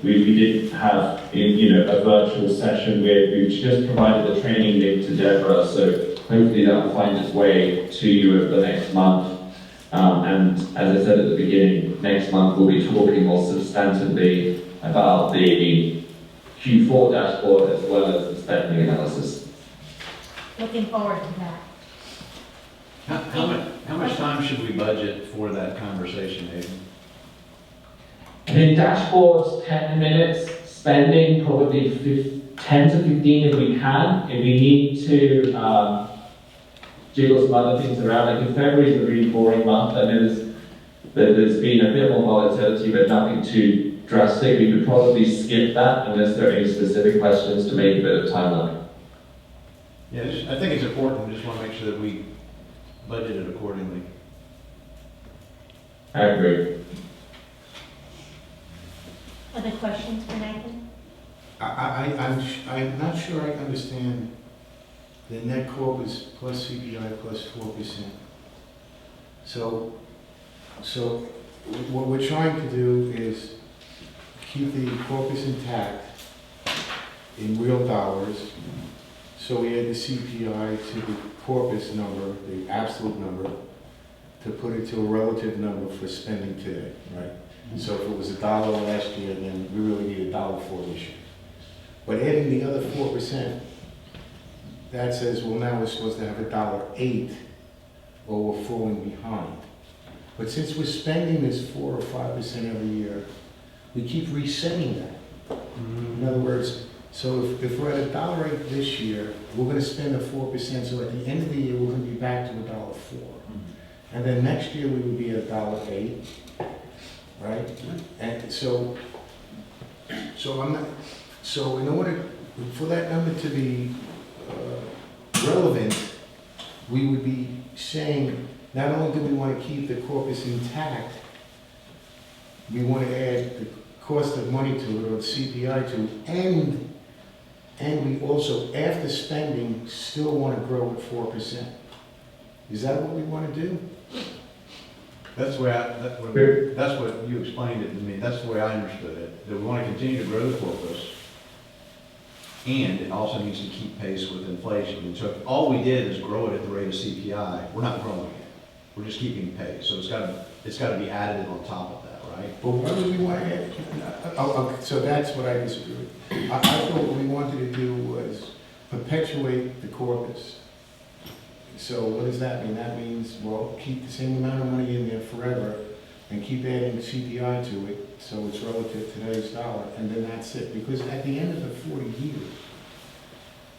we didn't have a virtual session with, we've just provided the training link to Deborah, so hopefully that will find its way to you over the next month. And as I said at the beginning, next month we'll be talking more substantively about the Q4 dashboard as well as the spending analysis. looking forward to that. How much time should we budget for that conversation, Aidan? I think dashboards, 10 minutes, spending probably 10 to 15 if we can. If we need to jiggle some other things around, like if February is a really boring month, I know there's been a bit more volatility, but nothing too drastic. We could probably skip that unless there are any specific questions to make a bit of timeline. Yeah, I think it's important, we just want to make sure that we budget it accordingly. I agree. Other questions for Nathan? I'm not sure I understand the net corpus plus CPI plus 4%. So what we're trying to do is keep the corpus intact in real dollars. So we add the CPI to the corpus number, the absolute number, to put it to a relative number for spending today, right? So if it was $1 last year, then we really need $1.04 this year. But adding the other 4%, that says, well, now we're supposed to have $1.08, or we're falling behind. But since we're spending this 4 or 5% every year, we keep resetting that. In other words, so if we're at $1.08 this year, we're going to spend the 4%, so at the end of the year, we're going to be back to $1.04. And then next year, we would be at $1.08, right? And so in order for that number to be relevant, we would be saying, not only do we want to keep the corpus intact, we want to add the cost of money to it, or the CPI to it, and we also, after spending, still want to grow at 4%. Is that what we want to do? That's the way that's what you explained it to me. That's the way I understood it. That we want to continue to grow the corpus, and it also needs to keep pace with inflation. And so if all we did is grow it at the rate of CPI, we're not growing it. We're just keeping pace. So it's got to be added on top of that, right? But what do we want to add? So that's what I disagree with. I thought what we wanted to do was perpetuate the corpus. So what does that mean? That means, well, keep the same amount of money in there forever and keep adding CPI to it so it's relative to today's dollar, and then that's it. Because at the end of the 40 years,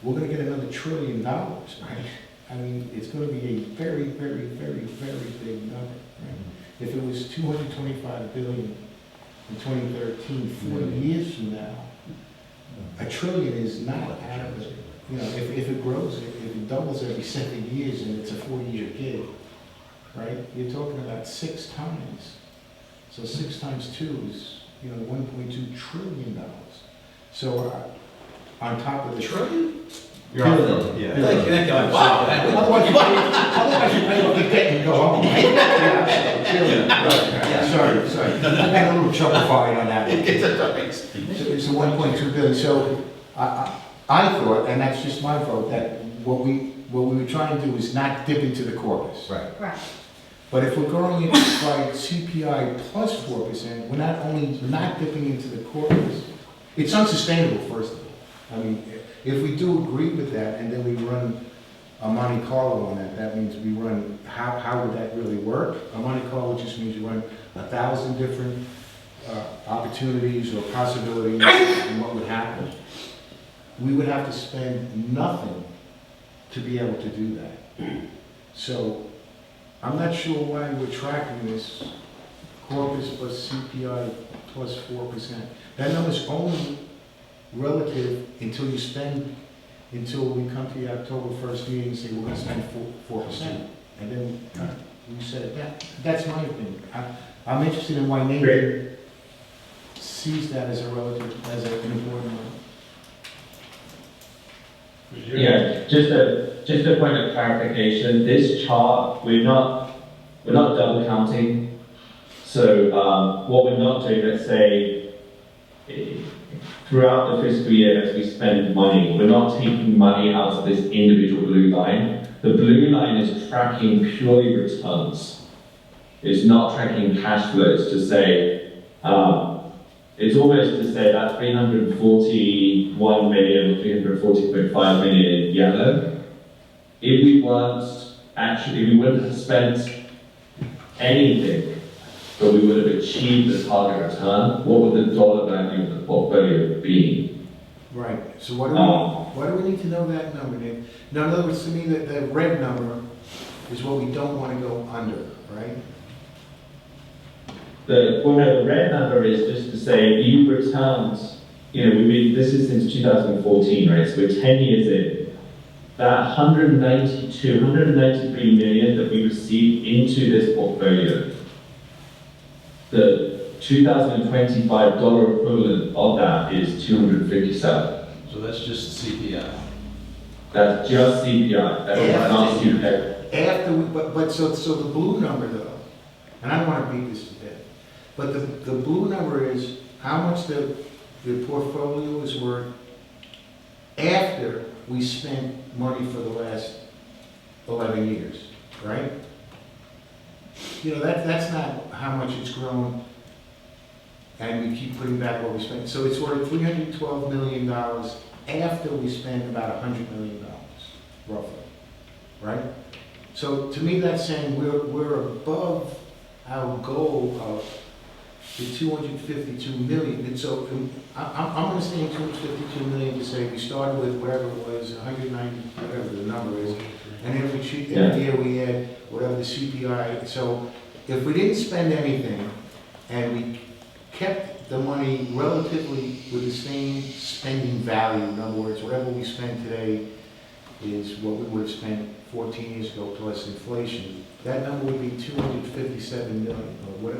we're going to get another $1 trillion, right? I mean, it's going to be a very, very, very, very big number, right? If it was $225 billion in 2013, 40 years from now, $1 trillion is not out of it. You know, if it grows, if it doubles every 7 years and it's a 40-year gig, right? You're talking about 6 times. So 6 times 2 is, $1.2 trillion. So on top of the Trillion? You're on. Yeah. Thank you. Wow. Otherwise you pay off the debt and go home. Sorry. I got a little chucklefied on that one. It's a 1.2 billion. So I thought, and that's just my vote, that what we were trying to do is not dip into the corpus. Right. But if we're going by CPI plus 4%, we're not only not dipping into the corpus, it's unsustainable, first of all. I mean, if we do agree with that, and then we run a Monte Carlo on that, that means we run, how would that really work? A Monte Carlo just means you run 1,000 different opportunities or possibilities and what would happen. We would have to spend nothing to be able to do that. So I'm not sure why we're tracking this corpus plus CPI plus 4%. That number's only relative until we come to the October 1st meeting and say we're going to spend 4%. And then we said that. That's my opinion. I'm interested in why Nathan sees that as an important number. Yeah, just a point of clarification. This chart, we're not double counting. So what we're not doing, let's say, throughout the fiscal year as we spend money, we're not taking money out of this individual blue line. The blue line is tracking purely returns. It's not tracking cash flows to say, it's almost to say that 341 million, 340.5 million in yellow if we weren't actually, we wouldn't have spent anything, but we would have achieved the target return, what would the dollar value of the portfolio be? Right, so why do we need to know that number, Dave? Now, in other words, to me, the red number is what we don't want to go under, right? The red number is just to say you returned, this is since 2014, right? So we're 10 years in. That 193 million that we received into this portfolio, the 2025 dollar equivalent of that is 257. So that's just the CPI. That's just CPI. That's not CPI. After we, but so the blue number though, and I don't want to beat this to death, but the blue number is how much the portfolio is worth after we spent money for the last 11 years, right? That's not how much it's grown, and we keep putting back what we spent. So it's worth $312 million after we spend about $100 million, roughly, right? So to me, that's saying we're above our goal of the 252 million. And so I'm understanding 252 million to say we started with whatever it was, 190, whatever the number is, and every year we add whatever the CPI. So if we didn't spend anything and we kept the money relatively with the same spending value, in other words, whatever we spend today is what we would have spent 14 years ago plus inflation, that number would be 257 million, or what,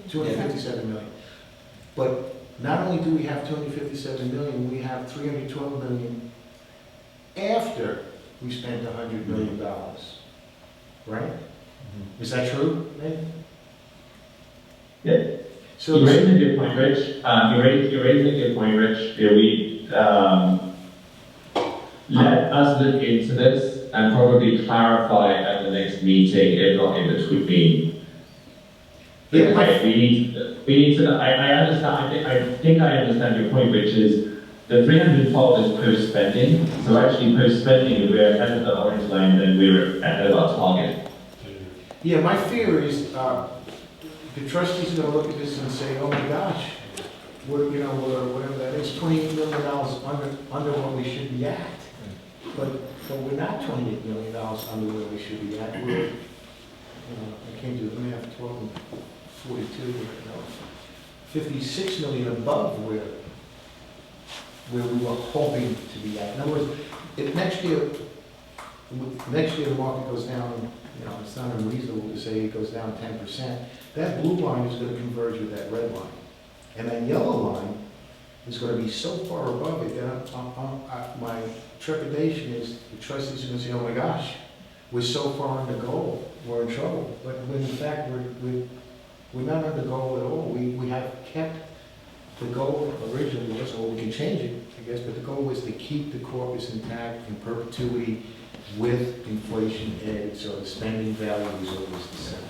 257 million. But not only do we have 257 million, we have 312 million after we spent $100 million, right? Is that true, Nate? Yeah. So you're raising a good point, Rich. You're raising a good point, Rich. Let us look into this and probably clarify at the next meeting, if not in between. Yeah, we need to. I understand. I think I understand your point, which is the 312 is post spending. So actually, post spending, we're ahead of the orange line, then we're ahead of our target. Yeah, my fear is the trustees are going to look at this and say, "Oh my gosh, we're whatever that is, $28 million under what we should be at." But we're not $28 million under where we should be at. We're, I can't do the math, 12 and 42, 56 million above where we were hoping to be at. In other words, if next year the market goes down, it's not unreasonable to say it goes down 10%. That blue line is going to converge with that red line. And that yellow line is going to be so far above it that my trepidation is the trustees are going to say, oh my gosh, we're so far under goal, we're in trouble. But when in fact we're not under goal at all. We have kept the goal originally was, or we can change it, I guess, but the goal was to keep the corpus intact in perpetuity with inflation added, so the spending value is always the same.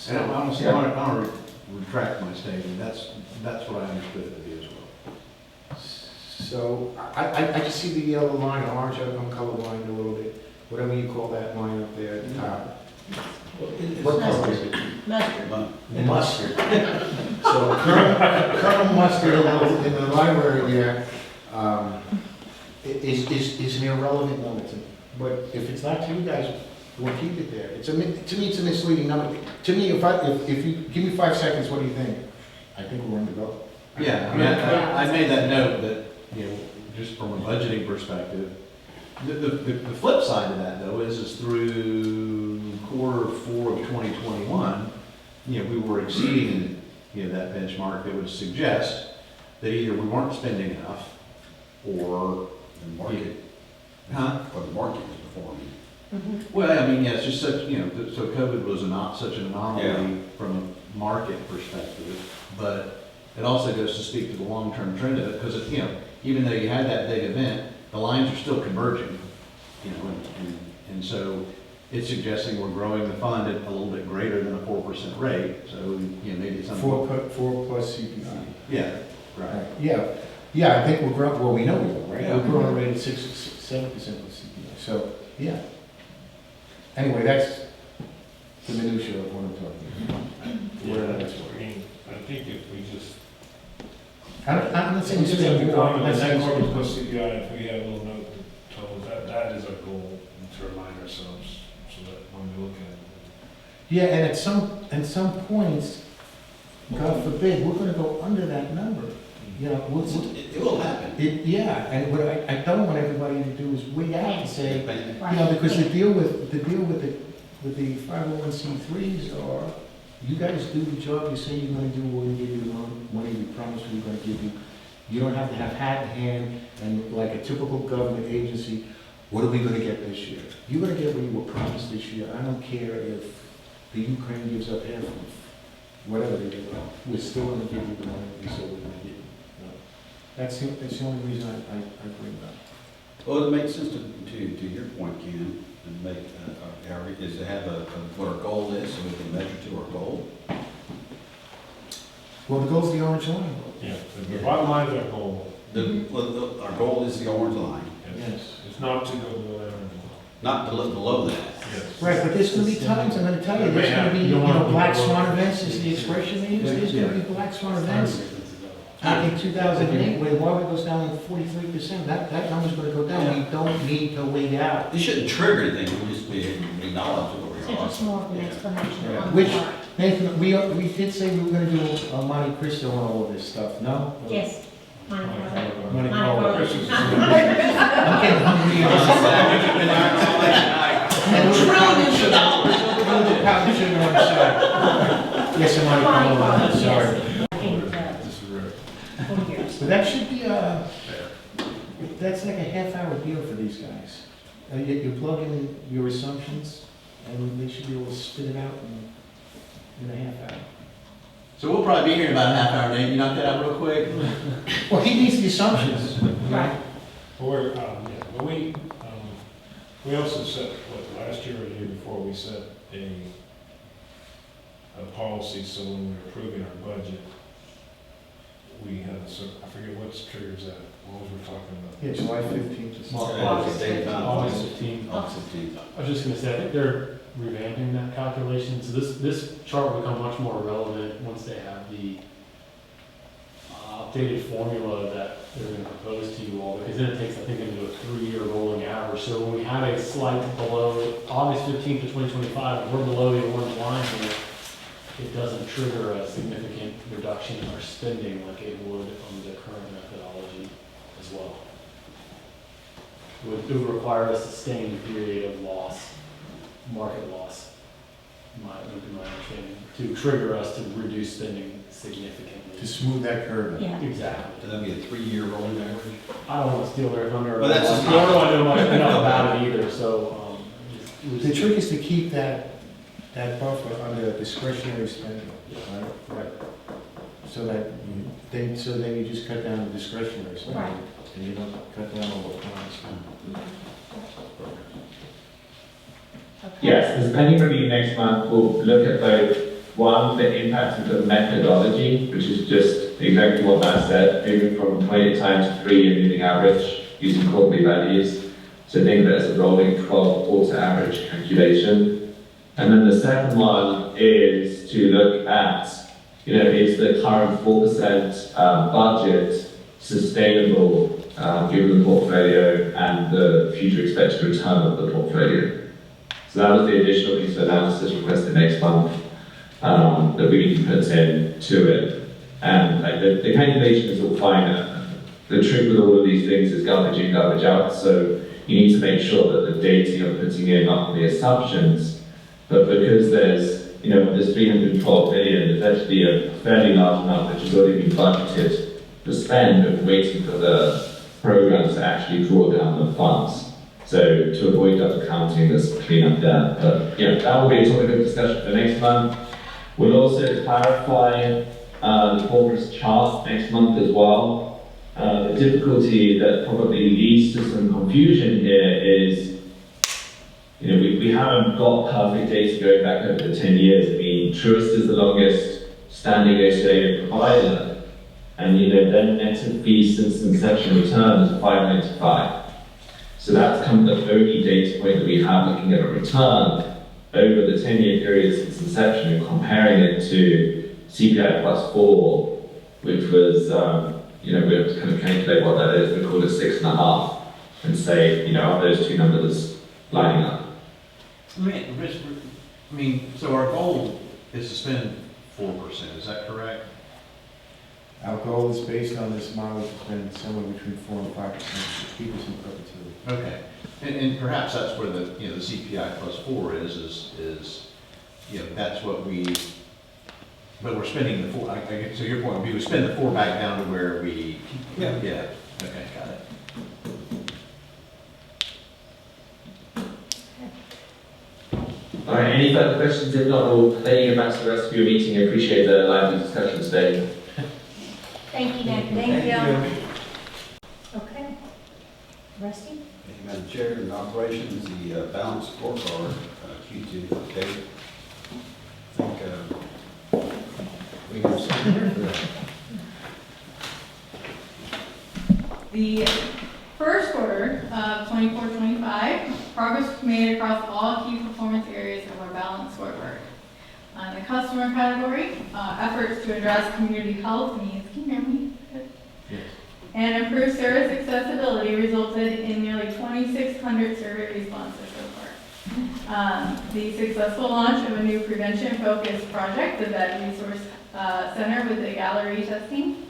And I'm honestly, I want to retract my statement. That's what I understood it to be as well. So I just see the yellow line, orange, I'm colorblind a little bit, whatever you call that line up there at the top. What color is it? Mustard. Mustard. So Colonel Mustard in the library there is an irrelevant number to me. But if it's not to you guys, we'll keep it there. To me, it's a misleading number. To me, if you give me 5 seconds, what do you think? I think we're on the go. Yeah, I mean, I made that note that, just from a budgeting perspective, the flip side of that though is through Q4 of 2021, we were exceeding, that benchmark that would suggest that either we weren't spending enough or The market. Or the market is performing. Well, I mean, yeah, it's just such, so COVID was not such an anomaly Yeah. from a market perspective, but it also goes to speak to the long-term trend of it, because, even though you had that big event, the lines are still converging, and so it's suggesting we're growing the fund at a little bit greater than a 4% rate, so, maybe it's something. 4 plus CPI. Yeah, right. Yeah, Yeah, I think we're growing, well, we know we will, right? Yeah. We're growing already at 7% with CPI, so, yeah. Anyway, that's the minutia of what I'm talking about. Whatever that's worth. I think if we just, I'm not saying we just spend have to more, comment I'm on not saying that we corporate spend plus CPI, if we have a little note that tells us that is our goal, to remind ourselves, so that when we look at it. Yeah, and at some points, God forbid, we're gonna go under that number. You know, It will happen. yeah, and what I don't want everybody to do is wait out and say, you Right. know, because the deal with the 501c3s are, you guys do the job you say you're gonna do, we're gonna give you the money we promised we were gonna give you. You don't have to have hat in hand, and like a typical government agency, what are we gonna get this year? You're gonna get what you were promised this year. I don't care if the Ukraine gives up half of whatever they give up. We're still gonna give you the money we said we're gonna give you. That's the only reason I bring that. Well, it makes sense to your point, Ken, and make, is to have what our goal is, so we can measure to our goal. Well, the goal's the orange line. Yeah, the bottom line is our goal. Our goal is the orange line, Yes. It's not to go below that. not to look below that. Yes. Right, but there's gonna be times, I'm gonna tell you, there's gonna be, you know, black swan events is the expression they use. There's gonna be black swan events. Like in 2008, where the water goes down 43%, that number's gonna go down. We don't need to wait out. It shouldn't trigger anything, we'll just be acknowledge where we So are. just more of an explanation Yeah. on the Which- part. Nathan, we did say we were gonna do Monte Cristo and all of this stuff, no? Yes. Monte Carlo. Monte Monte Carlo. Carlo. I'm getting hungry. And with the powdered sugar on the side. Yes, I'm Monte Monte Carlo, Carlo, sorry. yes. And, This is right. 4 years. But that should be that's like a half-hour deal for these guys. You plug in your assumptions, and they should be able to spit it out in a half hour. So we'll probably be here in about a half hour, Nate. You knock that out real quick? Well, he needs the assumptions. Right. Or, but we also set, last year or the year before, we set a policy, so when we're approving our budget, we had I forget what's triggers that, what was we talking about? Yeah, July 15th. August 15th. August 15th. I was just gonna say, I think they're revamping that calculation, so this chart will become much more relevant once they have the updated formula that they're gonna propose to you all, because then it takes, I think, into a 3-year rolling average. So when we have a slight below August 15th to 2025, if we're below the orange line here, it doesn't trigger a significant reduction in our spending like it would under the current methodology as well. It would require a sustained period of loss, market loss, would be my understanding, to trigger us to reduce spending significantly. To smooth that curve. Yeah. Exactly. So that'd be a 3-year rolling average? I don't want to steal their thunder. Well, that's just Nor do I know much enough about it either, so, The trick is to keep that buffer under discretionary spending, right? So that, then you just cut down the discretionary spending. Right. And you don't cut down all the plans. Okay. Yes, the spending review next month will look at both, one, the impact of the methodology, which is just exactly what Matt said, moving from 20 times to 3-year moving average using quarterly values. So think of it as a rolling 12-quarter average calculation. And then the second one is to look at, is the current 4% budget sustainable given the portfolio and the future expected return of the portfolio. So that was the additional piece of analysis requested next month that we need to put into it. And the calculation is all fine. The trick with all of these things is garbage in, garbage out. So you need to make sure that the data you're putting in are the assumptions. But because there's 312 billion, there's actually a fairly large amount which has already been budgeted to spend and waiting for the programs to actually draw down the funds. So to avoid double counting, there's clean up there. But that will be a topic of discussion for next month. We'll also clarify the progress chart next month as well. The difficulty that probably leads to some confusion here is, we haven't got perfect data going back over the 10 years. I mean, Truist is the longest standing OCA provider, And their net of fees since inception return is 595. So that's kind of the only data point that we have looking at a return over the 10-year period since inception and comparing it to CPI plus 4, which was, we have to kind of calculate what that is. We call it 6.5 and say, are those two numbers lining up? So our goal is to spend 4%, is that correct? Our goal is based on this model to spend somewhere between 4 and 5%, to keep us in perpetuity. Okay, and perhaps that's where the, the CPI plus 4 is, that's what but we're spending the 4, so your point would be we spend the 4 back down to where we, yeah, okay, got it. All right, any further questions? If not, we'll let you get back to the rest of your meeting. I appreciate the lively discussion today. Thank you, Nick. Thank you. Okay. Rusty? Thank you, Madam Chair. In operations, the balanced scorecard, Q2, okay. I think we have something here for that. The first quarter of 24-25, progress was made across all key performance areas of our balanced scorecard. On the customer category, efforts to address community health needs, can you hear me? Good. Yes. And improve service accessibility resulted in nearly 2,600 survey responses so far. The successful launch of a new prevention-focused project, the Vet Resource Center with the gallery testing.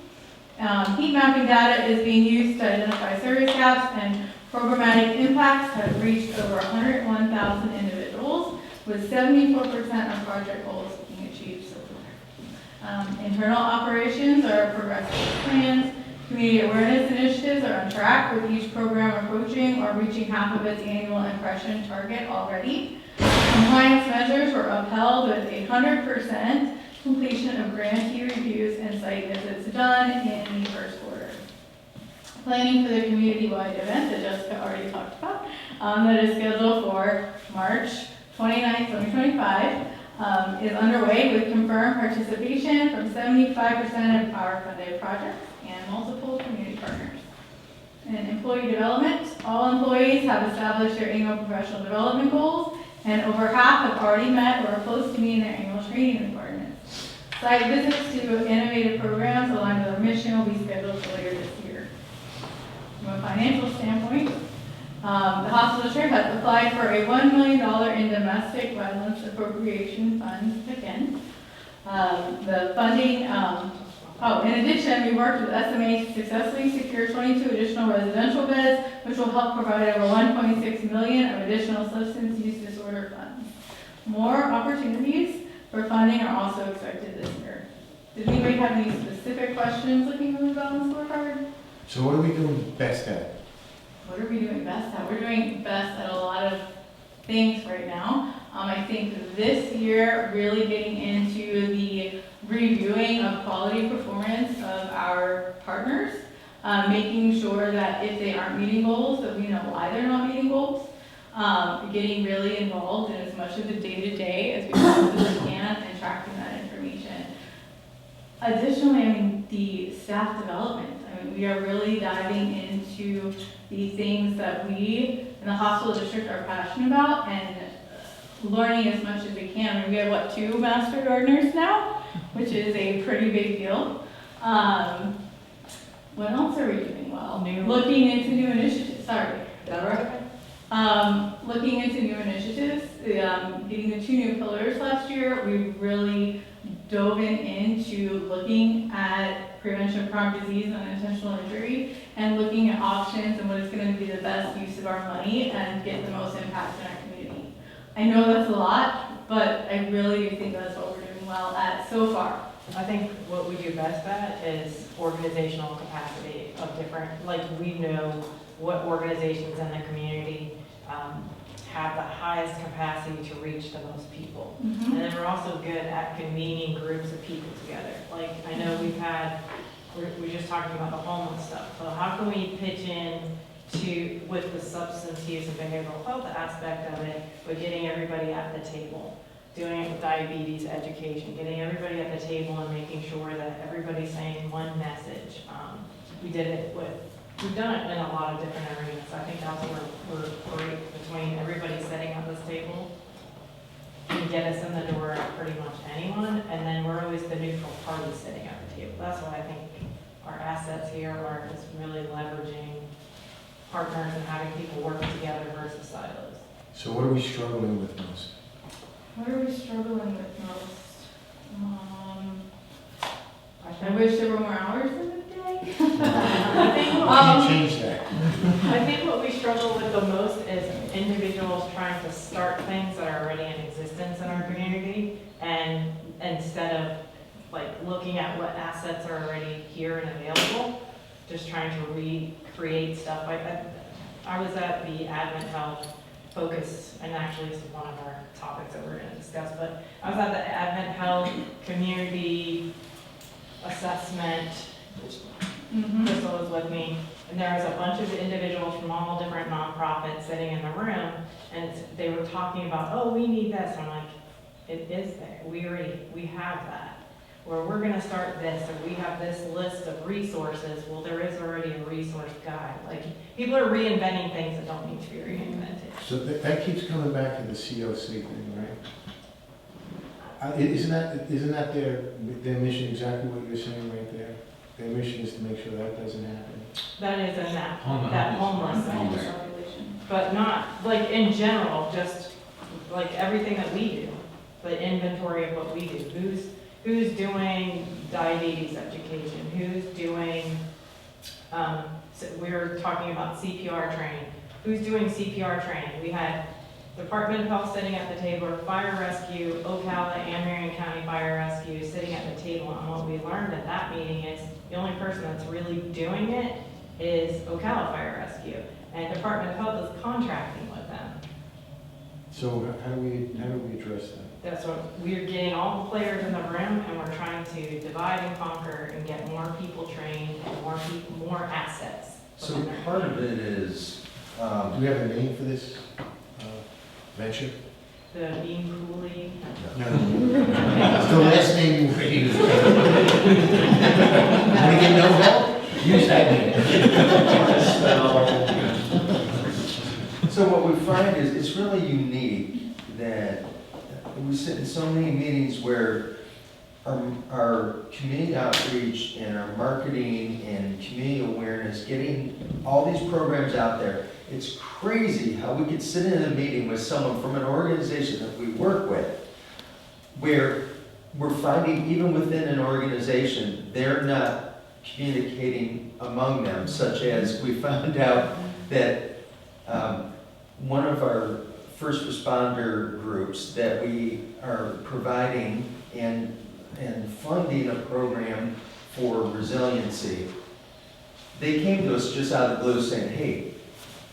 Heat mapping data is being used to identify service gaps, and programmatic impacts have reached over 101,000 individuals, with 74% of project goals being achieved so far. Internal operations are progressing as planned. Community awareness initiatives are on track, with each program approaching or reaching half of its annual impression target already. Compliance measures were upheld with 100% completion of grantee reviews and site visits done in the first quarter. Planning for the community-wide event that Jessica already talked about, that is scheduled for March 29th, 2025, is underway with confirmed participation from 75% of our funded projects and multiple community partners. And employee development, all employees have established their annual professional development goals, and over half have already met or are close to meeting their annual training requirements. Site visits to innovative programs aligned with our mission will be scheduled for later this year. From a financial standpoint, the hospital district has applied for a $1 million in domestic violence appropriation funds again. The funding, in addition, we worked with SMA to successfully secure 22 additional residential beds, which will help provide over $1.6 million of additional substance use disorder funds. More opportunities for funding are also expected this year. Did anybody have any specific questions looking at the balanced scorecard? So what are we doing best at? What are we doing best at? We're doing best at a lot of things right now. I think this year, really getting into the reviewing of quality performance of our partners, making sure that if they aren't meeting goals, that we know why they're not meeting goals, getting really involved in as much of the day-to-day as we possibly can and tracking that information. Additionally, the staff development. We are really diving into the things that we in the hospital district are passionate about and learning as much as we can. We have, 2 master gardeners now, which is a pretty big deal. What else are we doing well? Looking into new initiatives. Sorry. Is that right? Looking into new initiatives, getting the 2 new pillars last year, we really dove into looking at prevention of chronic disease and unintentional injury, and looking at options and what is going to be the best use of our money and get the most impact in our community. I know that's a lot, but I really do think that's what we're doing well at so far. I think what we do best at is organizational capacity of different, we know what organizations in the community have the highest capacity to reach the most people. Mm-hmm. And then we're also good at convening groups of people together. I know we're just talking about the homeless stuff. So how can we pitch in with the substance use and behavioral health aspect of it, but getting everybody at the table? doing it with diabetes education, getting everybody at the table and making sure that everybody's saying one message. We've done it in a lot of different arenas. I think that's where we're great between everybody sitting at this table and get us in the door at pretty much anyone, and then we're always the neutral party sitting at the table. That's why I think our assets here are just really leveraging partners and having people work together versus silos. So what are we struggling with most? What are we struggling with most? I wish there were more hours in the day. How do you change that? I think what we struggle with the most is individuals trying to start things that are already in existence in our community, and instead of like looking at what assets are already here and available, just trying to recreate stuff. I was at the Advent Health focus, and actually this is one of our topics that we're going to discuss, but I was at the Advent Health community assessment. Crystal was with me, and there was a bunch of individuals from all different nonprofits sitting in the room, and they were talking about, oh, we need this. I'm like, it is there. We have that. Or we're going to start this, or we have this list of resources. Well, there is already a resource guide. Like, people are reinventing things that don't need to be reinvented. So that keeps coming back to the COC thing, right? Isn't that their mission, exactly what you're saying right there? Their mission is to make sure that doesn't happen. That is in that homeless population. But not, like, in general, just like everything that we do, the inventory of what we do. Who's doing diabetes education? Who's doing, so we were talking about CPR training. Who's doing CPR training? We had Department of Health sitting at the table, Fire Rescue, Ocala and Marion County Fire Rescue sitting at the table. And what we learned at that meeting is the only person that's really doing it is Ocala Fire Rescue. And Department of Health is contracting with them. So how do we address that? That's what, we're getting all the players in the room, and we're trying to divide and conquer and get more people trained and more assets. So part of it is, Do we have a name for this venture? The Bean Cooley. No. It's the last name you use. Want to get no help? Use that name. so what we find is it's really unique that we sit in so many meetings where our community outreach and our marketing and community awareness, getting all these programs out there, it's crazy how we could sit in a meeting with someone from an organization that we work with, where we're finding even within an organization, they're not communicating among them, such as we found out that one of our first responder groups that we are providing and funding a program for resiliency, they came to us just out of the blue saying, hey,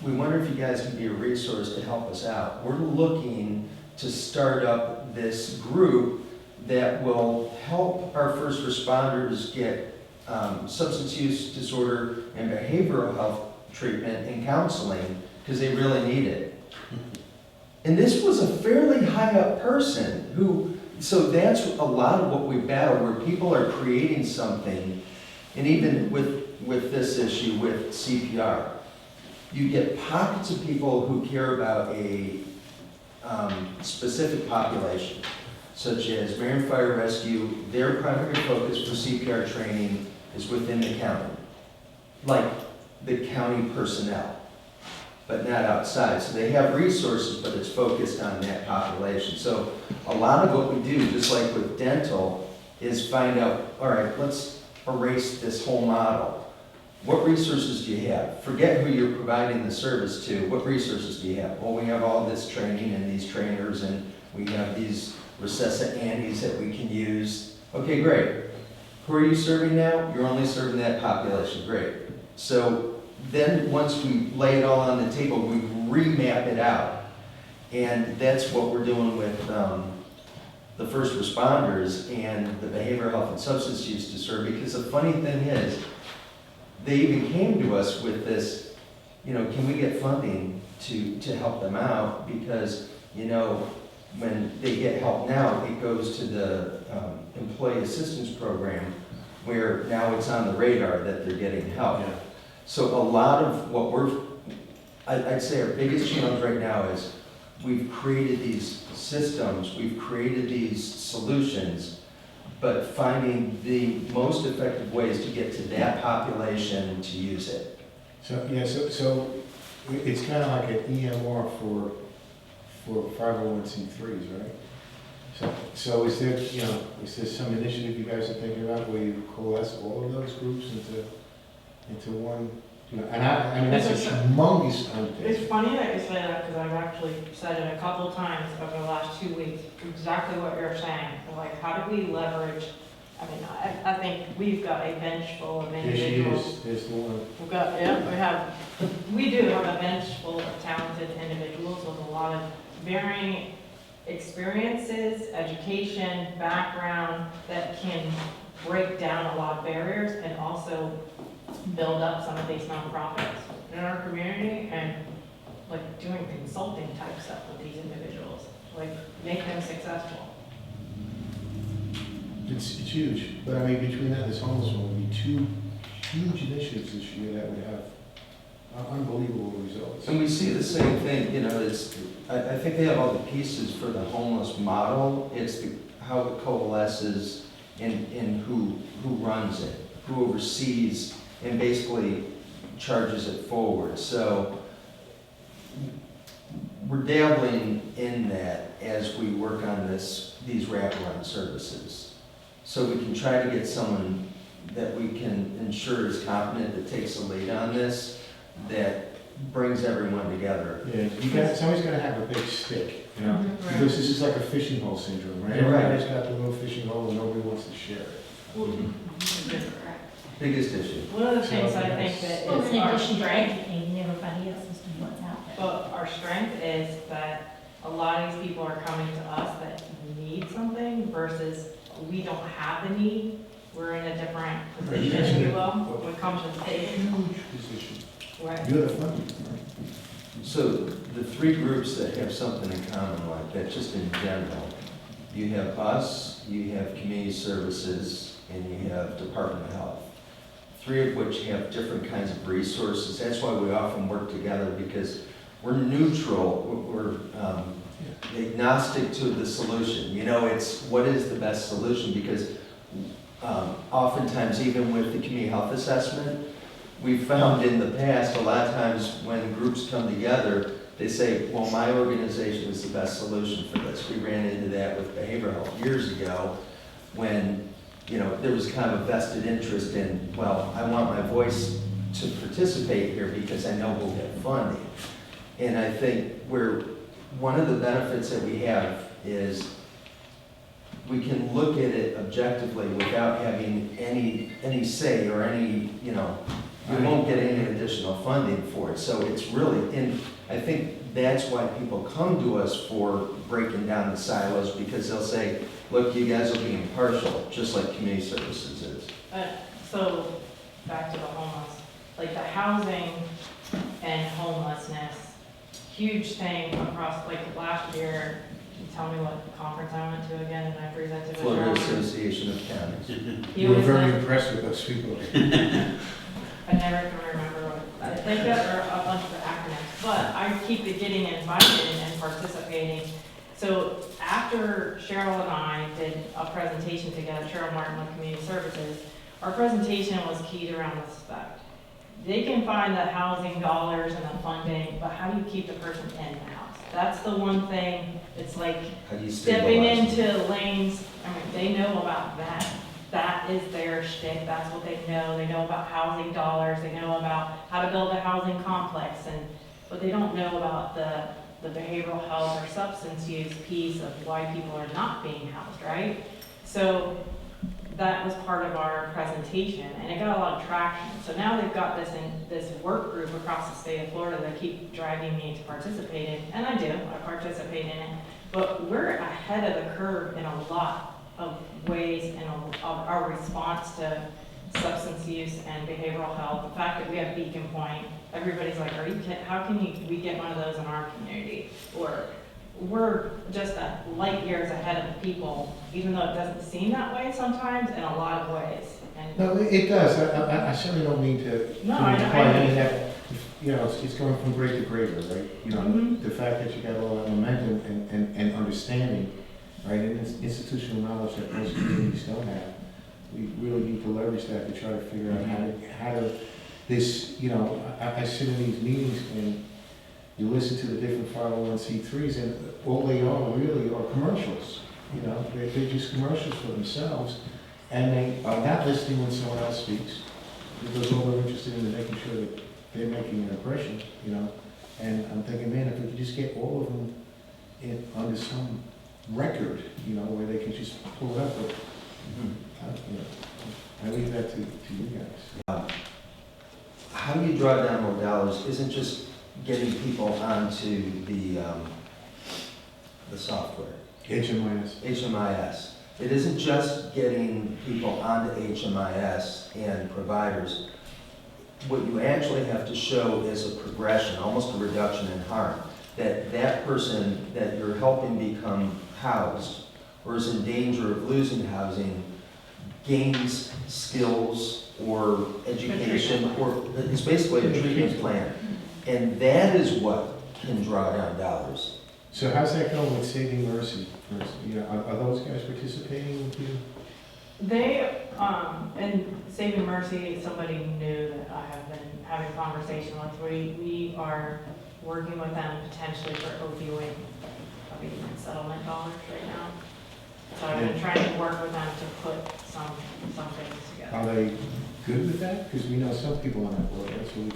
we wonder if you guys can be a resource to help us out. We're looking to start up this group that will help our first responders get substance use disorder and behavioral health treatment and counseling because they really need it. And this was a fairly high up person who, so that's a lot of what we battle, where people are creating something, and even with this issue with CPR, you get pockets of people who care about a specific population, such as Marion Fire Rescue. Their primary focus for CPR training is within the county, like the county personnel, but not outside. So they have resources, but it's focused on that population. So a lot of what we do, just like with dental, is find out, all right, let's erase this whole model. What resources do you have? Forget who you're providing the service to. What resources do you have? Well, we have all this training and these trainers, and we have these Recessa Andes that we can use. Okay, great. Who are you serving now? You're only serving that population. Great. So then once we lay it all on the table, we remap it out. And that's what we're doing with the first responders and the behavioral health and substance use disorder. Because the funny thing is, they even came to us with this, can we get funding to help them out? Because, when they get help now, it goes to the employee assistance program, where now it's on the radar that they're getting help. Yeah. So a lot of what I'd say our biggest challenge right now is we've created these systems, we've created these solutions, but finding the most effective ways to get to that population to use it. So, yeah, so it's kind of like an EMR for 501c3s, right? So is there, you know, is there some initiative you guys are thinking about where you coalesce all of those groups into one, you know, and I mean, that's a humongous undertaking. It's funny that you say that, because I've actually said it a couple of times over the last 2 weeks, exactly what you're saying. Like, how do we leverage, I mean, I think we've got a bench full of individuals. There's the one. We've got, yeah, we do have a bench full of talented individuals with a lot of varying experiences, education, background, that can break down a lot of barriers and also build up some of these nonprofits in our community, and like doing consulting type stuff with these individuals, like make them successful. It's huge, but I mean, between that, this homeless one would be 2 huge initiatives this year that would have unbelievable results. And we see the same thing, you know, I think they have all the pieces for the homeless model. It's how it coalesces in who runs it, who oversees and basically charges it forward. So we're dabbling in that as we work on these wraparound services. So we can try to get someone that we can ensure is competent, that takes the lead on this, that brings everyone together. Yeah, somebody's gonna have a big stick, you know, because this is like a fishing hole syndrome, right? Right. Everybody's got the little fishing hole and nobody wants to share it. Biggest issue. One of the things I think that Well, is in our addition to strength, educating everybody else as to what's out there. but our strength is that a lot of these people are coming to us that need something versus we don't have the need. We're in a different position, if you will, when it comes to the table. Huge position. Right. You're the funding. So the 3 groups that have something in common like that, just in general, you have us, you have community services, and you have Department of Health. 3 of which have different kinds of resources. That's why we often work together, because we're neutral, we're agnostic to the solution. You know, it's what is the best solution, because oftentimes, even with the community health assessment, we've found in the past, a lot of times when groups come together, they say, well, my organization is the best solution for this. We ran into that with behavioral health years ago, when, you know, there was kind of a vested interest in, well, I want my voice to participate here because I know we'll get funding. And I think one of the benefits that we have is we can look at it objectively without having any say or any, you know, we won't get any additional funding for it. So it's really, and I think that's why people come to us for breaking down the silos, because they'll say, look, you guys will be impartial, just like community services is. So back to the homeless, like the housing and homelessness, huge thing across, like last year, tell me what conference I went to again, and I presented with Florida Sharon. Association of Counties. You were very impressed with those people. I never can remember what, I think that are a bunch of acronyms, but I keep getting invited and participating. So after Cheryl and I did a presentation together, Cheryl Martin with Community Services, our presentation was keyed around this fact. They can find the housing dollars and the funding, but how do you keep the person in the house? That's the one thing, it's like stepping into lanes, I mean, they know about that. That is their shtick, that's what they know. They know about housing dollars, they know about how to build a housing complex, but they don't know about the behavioral health or substance use piece of why people are not being housed, right? So that was part of our presentation, and it got a lot of traction. So now they've got this work group across the state of Florida that keep dragging me to participate in, and I participate in it. But we're ahead of the curve in a lot of ways in our response to substance use and behavioral health. The fact that we have Beacon Point, everybody's like, "Are you kidding? How can we get one of those in our community?" Or we're just a light years ahead of people, even though it doesn't seem that way sometimes in a lot of ways. And No, it does. I certainly don't mean to No, I know. imply any of that. You know, it's going from great to greater, right? You know, Mhm. the fact that you got all that momentum and understanding, right, and it's institutional knowledge that most communities don't have. We really need to leverage that to try to figure out how to, this, you know, I sit in these meetings and you listen to the different 501c3s and all they are really are commercials. You know, they're just commercials for themselves, and they are not listening when someone else speaks, because all they're interested in is making sure that they're making an impression, you know. And I'm thinking, man, if we could just get all of them in, under some record, you know, where they can just pull it up, but, you know, I leave that to you guys. How do you draw down more dollars? Isn't just getting people onto the software. HMIS. It isn't just getting people onto HMIS and providers. What you actually have to show is a progression, almost a reduction in harm. That person that you're helping become housed or is in danger of losing housing gains skills or education, or it's basically a treatment plan. And that is what can draw down dollars. So how's that going with Saving Mercy? You know, are those guys participating with you? They, and Saving Mercy, somebody new that I have been having conversation with, we are working with them potentially for opioid settlement dollars right now. So I've been trying to work with them to put some things together. Are they good with that? Because we know some people on that board, that's what we.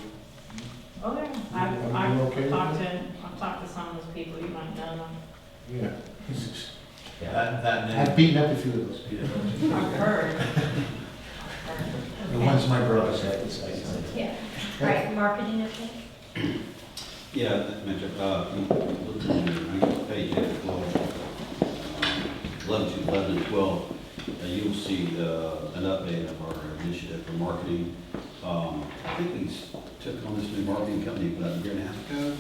Oh, yeah. I've talked to some of those people, you might know them. Yeah. That name. I've beaten up a few of those people. I've heard. The ones my brother said. Yeah. Right, marketing, I think. Yeah, that mentioned, look at the page 11 and 12, you'll see an update of our initiative for marketing. I think we took on this new marketing company about a year and a half ago.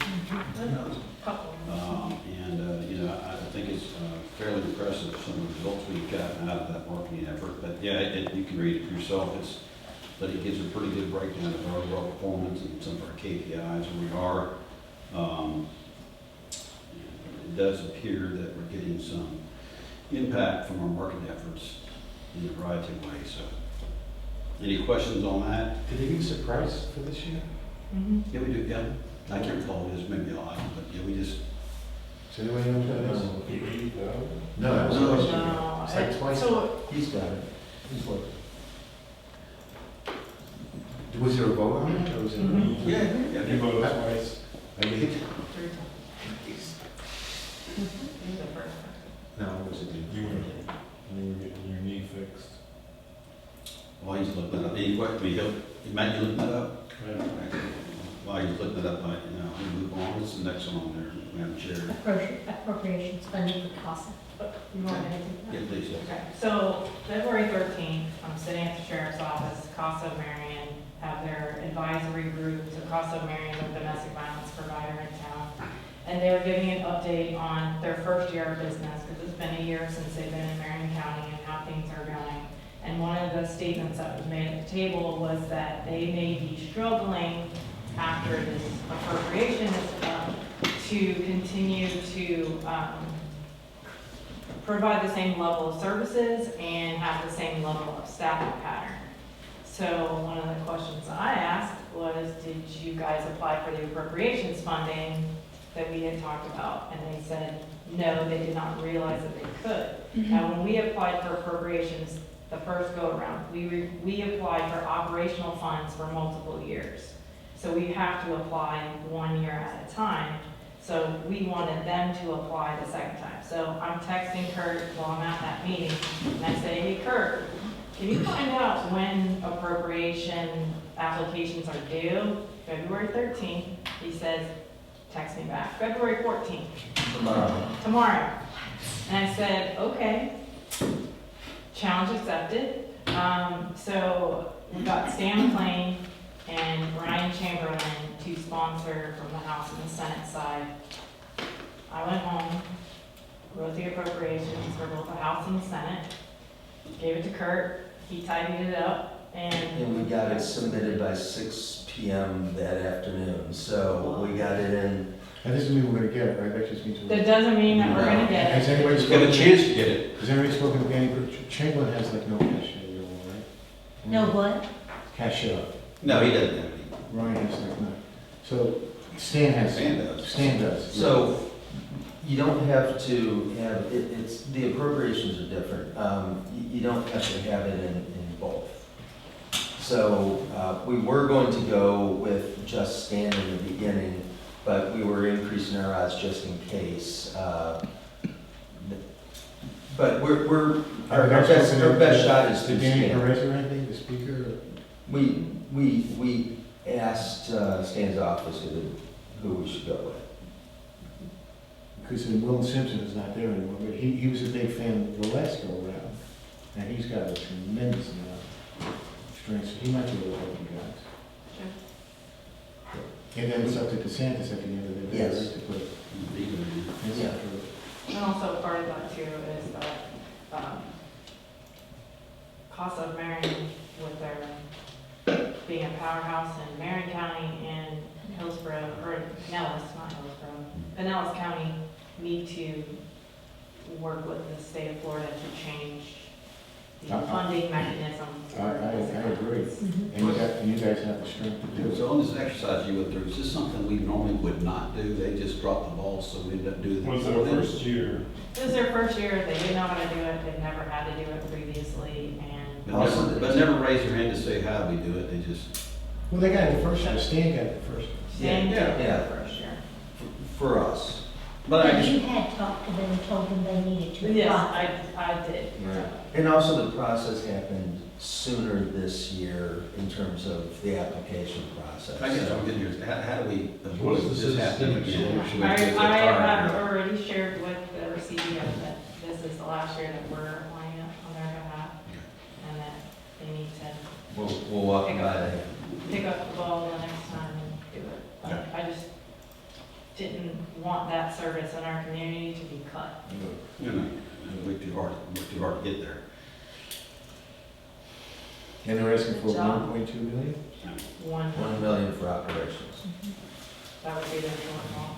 You know, I think it's fairly impressive, some of the results we've gotten out of that marketing effort. But yeah, you can read it for yourself. But it gives a pretty good breakdown of our overall performance and some of our KPIs where we are. It does appear that we're getting some impact from our marketing efforts in a variety of ways. So, any questions on that? Did they give us a price for this year? Mm-hmm. Yeah, we do. Yeah, I can't recall it is maybe a lot, but yeah, we just. Does anybody know what that is? No, that was No. last year. It's like twice. So- He's got it. He's what? Was there a vote on it, or was it? Mhm. Yeah. You voted twice. I did. 3 times. You're the first. No, it wasn't. You were getting your knee fixed. While he's looking it up, any questions? Matt, you looking that up? While he's looking it up, we move on. What's the next one on there, Madam Chair? Appropriations funding for CASA. You want anything? Yeah, please. Yes. Okay, so February 13th, I'm sitting at the sheriff's office, Casa Marion have their advisory group. So Casa Marion is a domestic violence provider in town. And they're giving an update on their first year of business, because it's been a year since they've been in Marion County and how things are going. And one of the statements that was made at the table was that they may be struggling after this appropriation is done to continue to provide the same level of services and have the same level of staffing pattern. So one of the questions I asked was, did you guys apply for the appropriations funding that we had talked about? And they said, no, they did not realize that they could. Now, when we applied for appropriations the first go around, we applied for operational funds for multiple years. So we have to apply 1 year at a time. So we wanted them to apply the second time. So I'm texting Kurt while I'm at that meeting, and I say, hey Kurt, can you find out when appropriation applications are due? February 13th, he says, text me back, February 14th. Tomorrow. And I said, okay, challenge accepted. So we've got Stan McLean and Ryan Chamberlain to sponsor from the House and the Senate side. I went home, wrote the appropriations for both the House and the Senate, gave it to Kurt, he tidied it up, And we got it submitted by 6 PM that afternoon, so we got it in. That doesn't mean we're gonna get it, right? That just means we're. That doesn't mean that we're gonna get Has it. anybody Just get a spoken? chance to get it. Has anybody spoken to Danny? Chamberlain has like no cash available, right? No what? Cash out. No, he doesn't have any. Ryan has like no. So Stan has. Stan does. Stan does. So you don't have to have, it's, the appropriations are different. You don't have to have it in both. So we were going to go with just Stan in the beginning, but we were increasing our odds just in case. But our best shot is to Did Danny Stan. Perez or anything, the speaker? We asked Stan's office who we should go with. Because Will Simpson is not there anymore, but he was a big fan of the last go around. And he's got a tremendous amount of strength, so he might be able to help you guys. And then it's up to DeSantis at the end of the day, Yes. right, to put. Yeah. And also part of that too is that, cost of Marion with their being a powerhouse in Marion County and Hillsborough, or Pinellas, not Hillsborough, Pinellas County need to work with the state of Florida to change the funding mechanism. I agree. And you guys have the strength to do it. So on this exercise you went through, is this something we normally would not do? They just dropped the ball, so we ended up doing it. Was their first year? This is their first year, they didn't know how to do it, they've never had to do it previously, and But never raise their hand to say how we do it, they just. Well, they got it the first year, Stan got it the first year. Stan did it Yeah. the first year. For us. But I But just, you had talked to them and told them they needed to Yes, apply. I did. And also the process happened sooner this year in terms of the application process. I guess I'm getting here, how do we What's avoid the this happening systemic again? Should we I get have fired? already shared with the recipient that this is the last year that we're applying it on their behalf, and that they need to We'll walk by that. pick up the ball the next time and do it. Yeah. I just didn't want that service in our community to be cut. You know, work too hard to get there. And they're asking for Good job. 1.2 million? 1 million for operations. That would be their shortfall.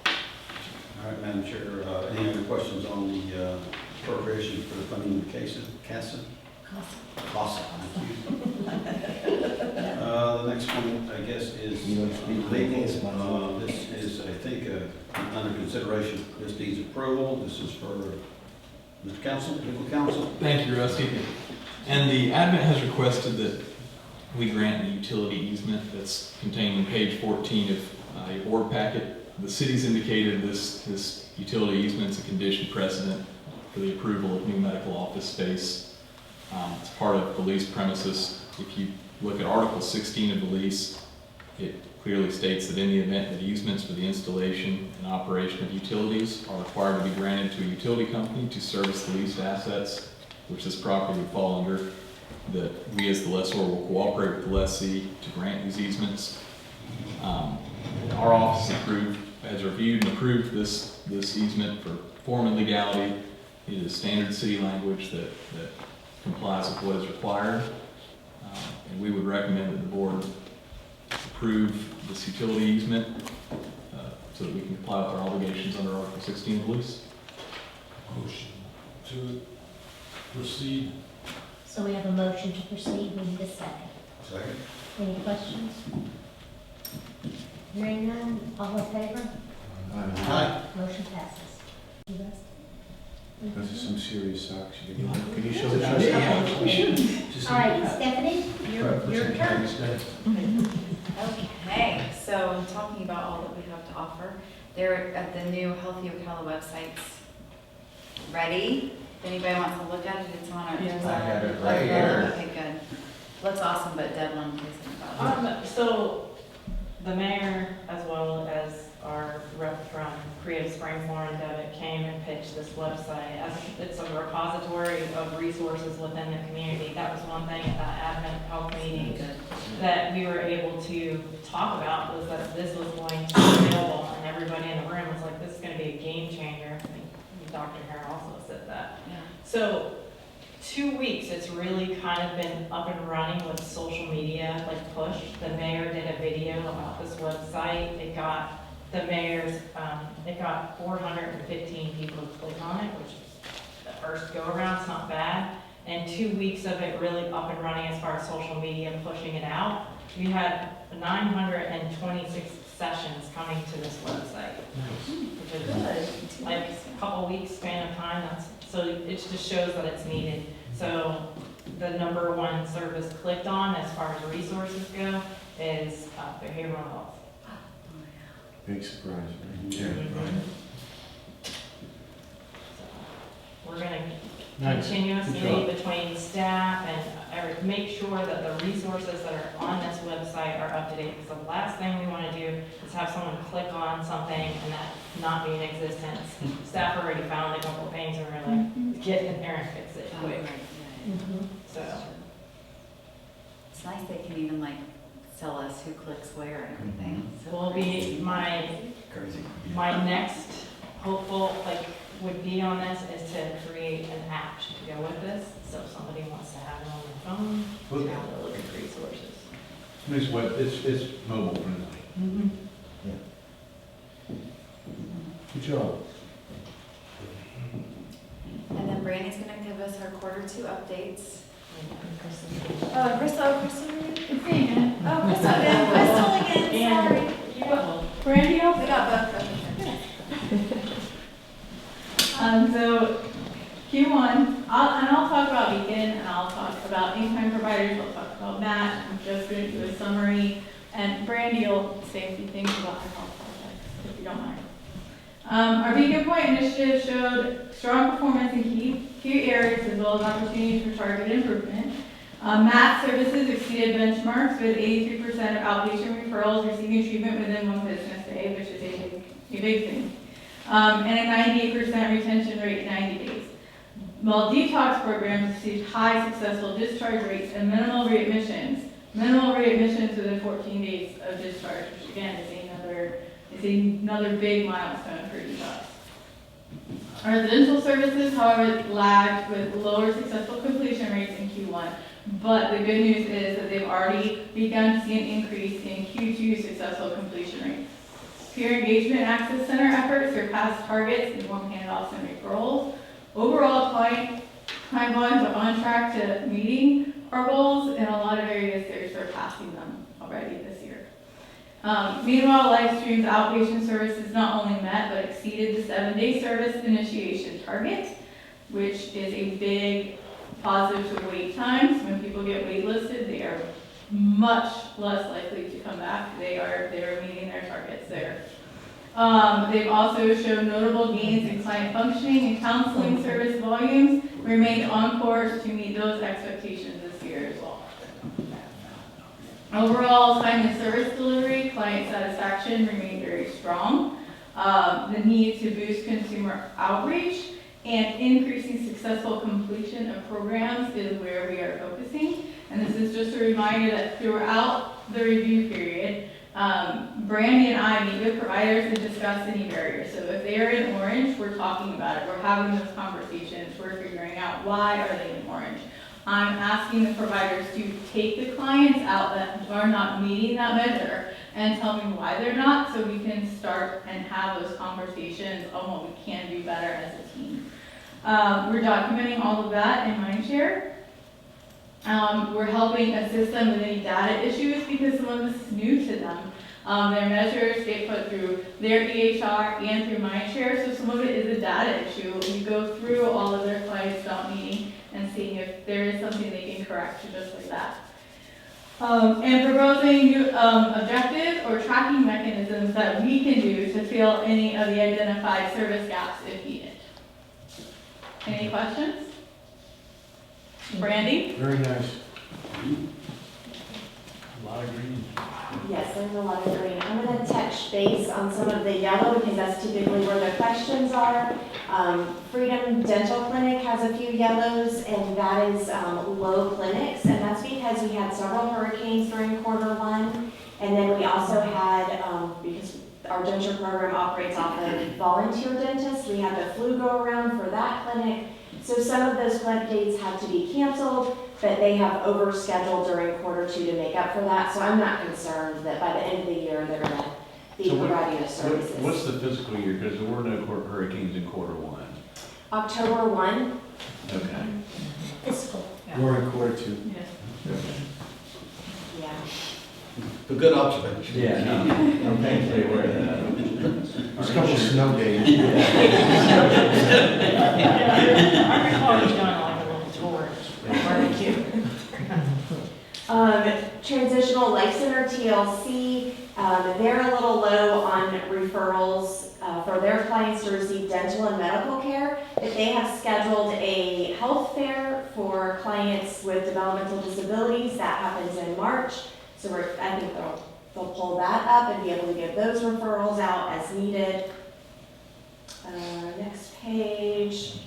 All right, Madam Chair, any other questions on the appropriation for the funding of CASA? CASA, thank you. The next one, I guess, is legal. This is, I think, under consideration, this needs approval. This is for Mr. Counsel, legal counsel. Thank you, Rusty. And the admin has requested that we grant a utility easement that's contained in page 14 of your board packet. The city's indicated this utility easement is a condition precedent for the approval of new medical office space. It's part of the lease premises. If you look at Article 16 of the lease, it clearly states that in the event that easements for the installation and operation of utilities are required to be granted to a utility company to service the leased assets, which this property would fall under, that we as the lessor will cooperate with the lessee to grant these easements. Our office has reviewed and approved this easement for form and legality. It is standard city language that complies with what is required. And we would recommend that the board approve this utility easement so that we can comply with our obligations under Article 16 of the lease. Motion to proceed. So we have a motion to proceed, we need a second. Second. Any questions? Hearing none, all in favor? Aye. Motion passes. You guys? Those are some serious socks. Can you show the Yeah, trustee? we should. All right, Stephanie, your turn. Okay, so talking about all that we have to offer, they're at the new Healthy Ocala websites. Ready? If anybody wants to look at it, it's on our. Yes, I have it right here. Okay, good. Looks awesome, but Deb wanted to say something about it. So the mayor, as well as our rep from Creative Spring Forum, Devitt came and pitched this website as it's a repository of resources within the community. That was one thing at that Advent Health meeting that we were able to talk about, was that this was going to be available, and everybody in the room was like, this is going to be a game changer. I think Dr. Hare also said that. Yeah. So 2 weeks, it's really kind of been up and running with social media, like push. The mayor did a video about this website. It got the mayor's, it got 415 people to click on it, which is the first go around, it's not bad. And 2 weeks of it really up and running as far as social media pushing it out. We had 926 sessions coming to this website, which is like a couple weeks span of time. So it just shows that it's needed. So the number one service clicked on as far as resources go is behavioral health. Big surprise, right? Yeah, right. We're gonna Nice. continuously Good job. between staff and make sure that the resources that are on this website are up to date. Because the last thing we wanna do is have someone click on something and that not be in existence. Staff already found a couple of things and we're like, get in there and fix it quick. So, It's nice they can even like tell us who clicks where and everything. So will be Crazy. my next hopeful, would be on this is to create an app to go with this. So if somebody wants to have it on their phone, Well, to have a look at resources. It's mobile friendly. Good job. And then Brandy's gonna give us her Q2 updates. And Oh, Crystal, It's me again. Oh, Crystal again, Crystal again, sorry. Brandy, We got both of them. So Q1, I'll talk about Beacon, and I'll talk about in-kind providers, I'll talk about Matt, I'm just going to do a summary, and Brandy will say a few things about her health projects, if you don't mind. Our Beacon Point initiative showed strong performance in key areas as well as opportunities for targeted improvement. Matt services exceeded benchmarks with 83% of outpatient referrals receiving treatment within 1 business day, which is a big thing. And a 98% retention rate in 90 days. While detox programs received high successful discharge rates and minimal readmissions within 14 days of discharge, which again is another big milestone for detox. Residential services, however, lagged with lower successful completion rates in Q1, but the good news is that they've already begun to see an increase in Q2 successful completion rates. Peer engagement access center efforts surpassed targets in warm handoffs and referrals. Overall, client volumes are on track to meeting our goals. In a lot of areas, they're surpassing them already this year. Meanwhile, LifeStream's outpatient services not only met, but exceeded the 7-day service initiation target, which is a big positive to wait times. When people get waitlisted, they are much less likely to come back. They are meeting their targets there. They've also shown notable gains in client functioning and counseling service volumes, remained on course to meet those expectations this year as well. Overall, timely service delivery, client satisfaction remained very strong. The need to boost consumer outreach and increasing successful completion of programs is where we are focusing. And this is just a reminder that throughout the review period, Brandy and I meet with providers and discuss any barriers. So if they are in orange, we're talking about it. We're having those conversations. We're figuring out why are they in orange. I'm asking the providers to take the clients out that are not meeting that measure and tell me why they're not, so we can start and have those conversations on what we can do better as a team. We're documenting all of that in Mindshare. We're helping assist them with any data issues because some of this is new to them. Their measures get put through their EHR and through Mindshare, so some of it is a data issue. We go through all of their clients not meeting and seeing if there is something they can correct, just like that. And proposing new objectives or tracking mechanisms that we can do to fill any of the identified service gaps if needed. Any questions? Brandy? Very nice. A lot of green. Yes, there's a lot of green. I'm gonna touch base on some of the yellow because that's typically where the questions are. Freedom Dental Clinic has a few yellows, and that is low clinics, and that's because we had several hurricanes during Q1, and then we also had, because our denture program operates off of volunteer dentists, we had the flu go around for that clinic. So some of those clinic dates had to be canceled, but they have overscheduled during Q2 to make up for that. So I'm not concerned that by the end of the year, they're gonna be providing those services. What's the fiscal year? Because there were no hurricanes in Q1. October 1. Okay. Fiscal. We're in Q2. Yeah. A good observation. Yeah, no, I'm painfully aware of that. There's a couple of snow days. I recall you going like a little tour, barbecue. Transitional Life Center, TLC, they're a little low on referrals for their clients to receive dental and medical care, but they have scheduled a health fair for clients with developmental disabilities. That happens in March, so I think they'll pull that up and be able to give those referrals out as needed. Next page.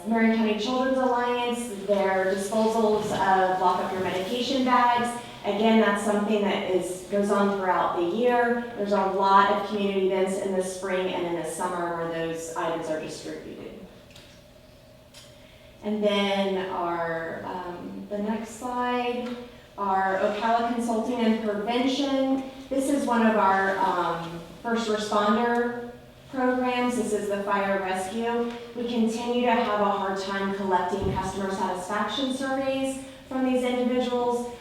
Marion County Children's Alliance, their disposals of lock up your medication bags. Again, that's something that goes on throughout the year. There's a lot of community events in the spring and in the summer where those items are distributed. And then the next slide, our Ocala Consulting and Prevention. This is one of our first responder programs. This is the fire rescue. We continue to have a hard time collecting customer satisfaction surveys from these individuals.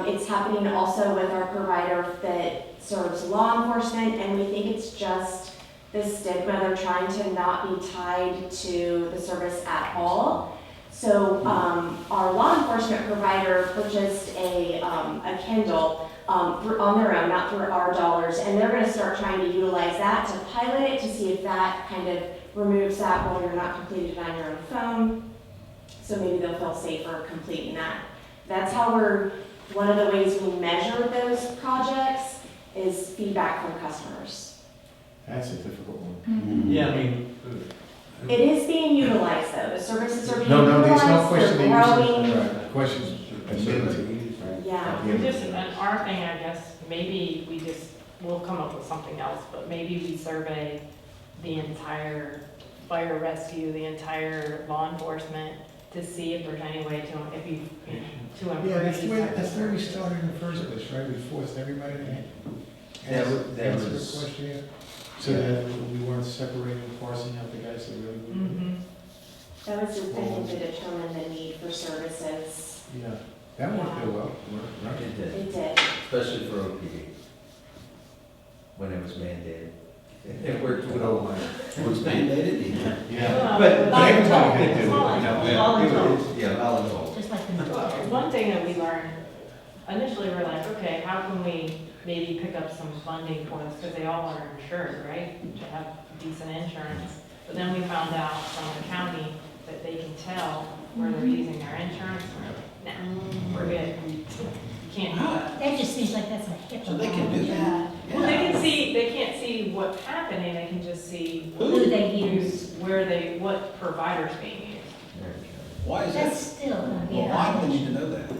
It's happening also with our provider that serves law enforcement, and we think it's just the stigma. They're trying to not be tied to the service at all. So our law enforcement provider purchased a Kindle on their own, not through our dollars, and they're going to start trying to utilize that to pilot it to see if that kind of removes that while you're not completing it on your own phone. So maybe they'll feel safer completing that. That's how one of the ways we measure those projects is feedback from customers. That's a difficult one. Mm-hmm. Yeah, I mean. It is being utilized though. The services are being No, utilized. there's no question They're growing. The question's admitted to use, right? Yeah. And our thing, I guess, maybe we'll come up with something else, but maybe we survey the entire fire rescue, the entire law enforcement, to see if there's any way to improve. Yeah, that's these where, types of that's where we services. started in the first place, right? We forced everybody to That answer the was- questionnaire, so that we weren't separating, parsing out the guys that really would. Mhm. That was, I think, to determine the need for services. Yeah, that worked real well, right? It did, It did. especially for OPD, when it was mandated. It worked with Oh, all my. It was mandated, Yeah. But everybody had to do it, Small you know. and tall, it and was, yeah, volunteer. just like the. One thing that we learned, initially we're like, okay, how can we maybe pick up some funding for this, because they all are insured, right, to have decent insurance. But then we found out from the county that they can tell where they're using their insurance, and we're like, nah, we're good, you can't do that. That just seems like that's a HIPAA. So they can do that. Well, they can't see what's happening, they can just see Who they use. what provider's being used. Why is That's that? still gonna be. Well, why do they need to know that?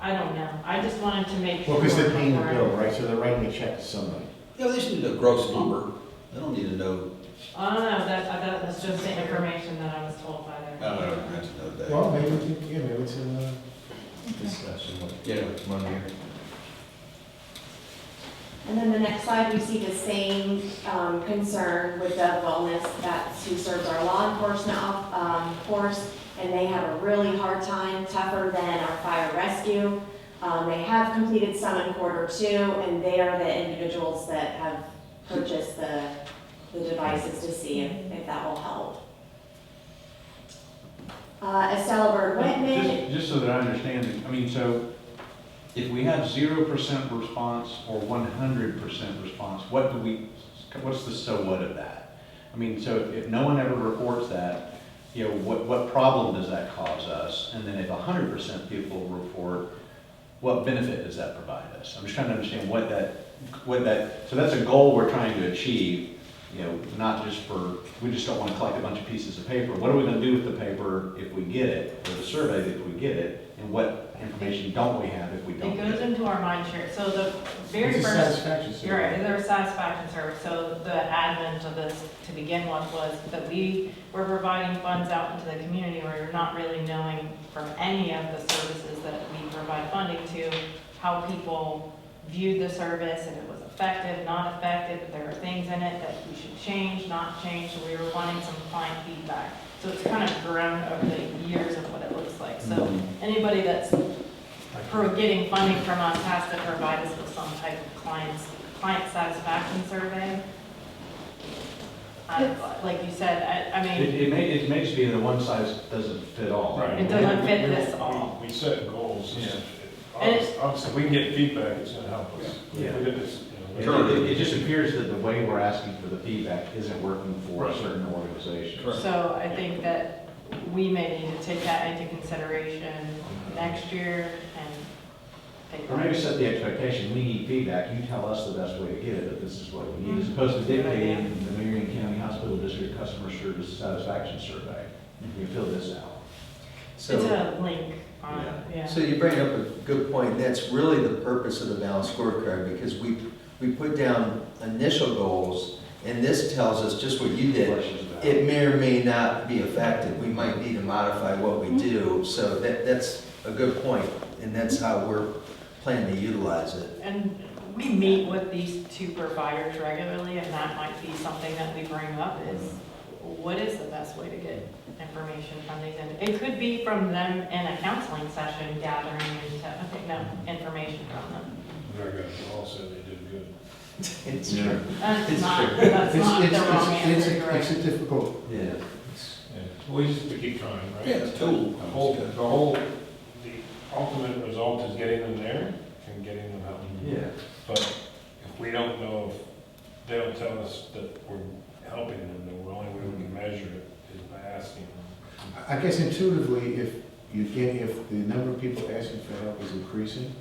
I don't know, I just wanted to make sure. Well, because they're paying the before I- bill, right? So they're writing a check to somebody. Yeah, they just need to know gross number. They don't need to know, I don't know, that's just the information that I was told by their. I don't have to know that. Well, maybe, yeah, maybe it's in the. Discussion, Yeah. money. And then the next slide, we see the same concern with Dove Wellness. That's who serves our law enforcement force, and they have a really hard time, tougher than our fire rescue. They have completed some in Q2, and they are the individuals that have purchased the devices to see if that will help. Estella Bird Whitman. Just so that I understand, I mean, so if we have 0% response or 100% response, what's the so what of that? I mean, so if no one ever reports that, you know, what problem does that cause us? And then if 100% people report, what benefit does that provide us? I'm just trying to understand so that's a goal we're trying to achieve, you know, not just we just don't want to collect a bunch of pieces of paper. What are we going to do with the paper if we get it, or the survey if we get it, and what information don't we have if we don't It get goes it? into our mind share. So the very It's a first. satisfaction survey. You're right, they're a satisfaction service. So the advent of this to begin with was that we were providing funds out into the community where you're not really knowing from any of the services that we provide funding to, how people viewed the service, if it was effective, not effective, if there were things in it that we should change, not change. So we were wanting some client feedback. So it's kind of grown over the years of what it looks like. So anybody that's getting funding from us has to provide us with some type of client satisfaction survey. Like you said, I mean. It may just be that one size doesn't fit all. Right. It doesn't fit this all. We set goals. Yeah. Obviously, if we can get feedback, it's gonna help us. Yeah. If we get this, you know, It just appears that the way we're asking for the feedback isn't working for certain organizations. So I think that we may need to take that into consideration next year and take. Or maybe set the expectation, we need feedback, you tell us the best way to get it, but this is what we need, as opposed to dictating the Marion County Hospital District Customer Service Satisfaction Survey. You fill this out. It's a link on it, yeah. So you bring up a good point, and that's really the purpose of the balanced scorecard, because we put down initial goals, and this tells us just what you did. It may or may not be effective, we might need to modify what we do, so that's a good point, and that's how we're planning to utilize it. And we meet with these two providers regularly, and that might be something that we bring up is, what is the best way to get information from these? And it could be from them in a counseling session, gathering information from them. Our guys all said they did good. It's Yeah. true. That's It's not, true. that's not the wrong answer, you're It's right. a difficult, Yeah. Yeah. We just have to keep trying, right? Yeah, it's a tool. The ultimate result is getting them there and getting them help. Yeah. But if we don't know, if they don't tell us that we're helping them, then the only way we can measure it is by asking them. I guess intuitively, if the number of people asking for help is increasing,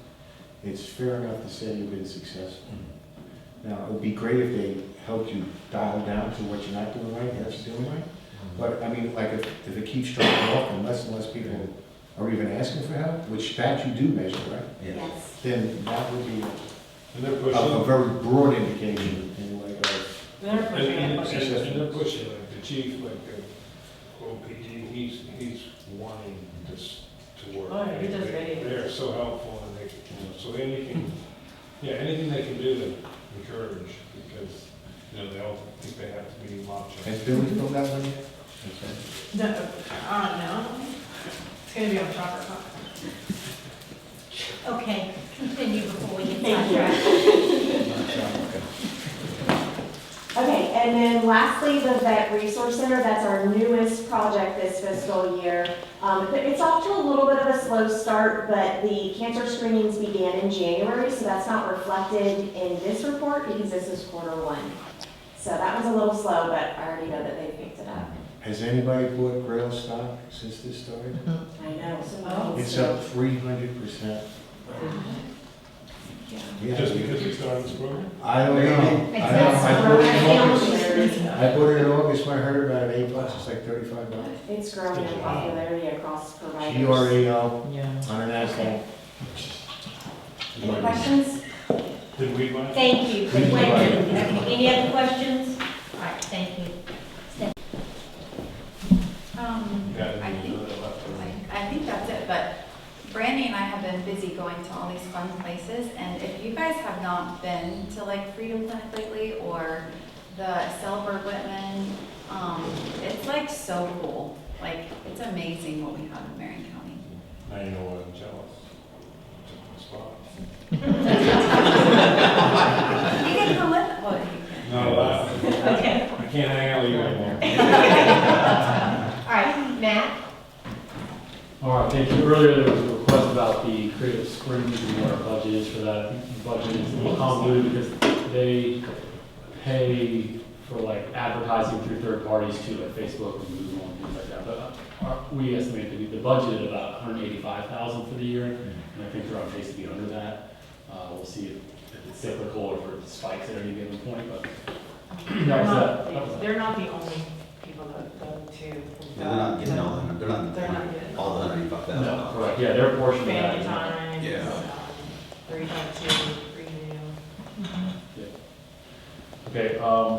it's fair enough to say you've been successful. Now, it would be great if they helped you dial down to what you're not doing right, and what you're doing right. But, I mean, like, if it keeps dropping off and less people are even asking for help, which that you do measure, right? Yes. Then that would be And they're a pushing. very broad indication in a way of They're pushing it, And pushing it. they're pushing, like the chief, like OPD, he's wanting this to work. Oh, yeah, he does great. They're so helpful and they, so anything, anything they can do to encourage, because, they all think they have to be macho. Has Billy filled that one yet? No, no. It's gonna be on chocolate pop. Okay, continue before we get Thank you. sidetracked. Okay, and then lastly, the Vet Resource Center, that's our newest project this fiscal year. It's off to a little bit of a slow start, but the cancer screenings began in January, so that's not reflected in this report because this is Q1. So that was a little slow, but I already know that they picked it up. Has anybody bought Grail stock since this started? I know, so. It's up 300%. Yeah. Just because we started this program? I don't know. It's I not bought it in August. I bought it in August when I heard about it, $8, it's like $35. It's grown in popularity across providers. GRAL Yeah. on an NASDAQ. Any questions? Did we buy? Thank you. Wait, any other questions? All right, thank you. I think that's it, but Brandy and I have been busy going to all these fun places, and if you guys have not been to like Freedom Clinic lately or the Celebrate Whitman, it's like so cool. Like, it's amazing what we have in Marion County. Now you know why I'm jealous. Took my spot. You can come with, well, you can. No, Okay. I can't hang out with you anymore. All right, Matt? All right, thank you. Earlier there was a request about the creative screens and what our budget is for that. I think the budget is a little convoluted because they pay for like advertising through third parties too, like Facebook and Google and things like that. But we estimate the budget at about $185,000 for the year, and I think they're on pace to be under that. We'll see if it's cyclical or if it spikes at any given point, but They're not the only people that go to. They're not getting all, they're not getting all the $185,000. no, correct, yeah, their portion of that Family is not. time. Yeah. 3.2, review. Okay,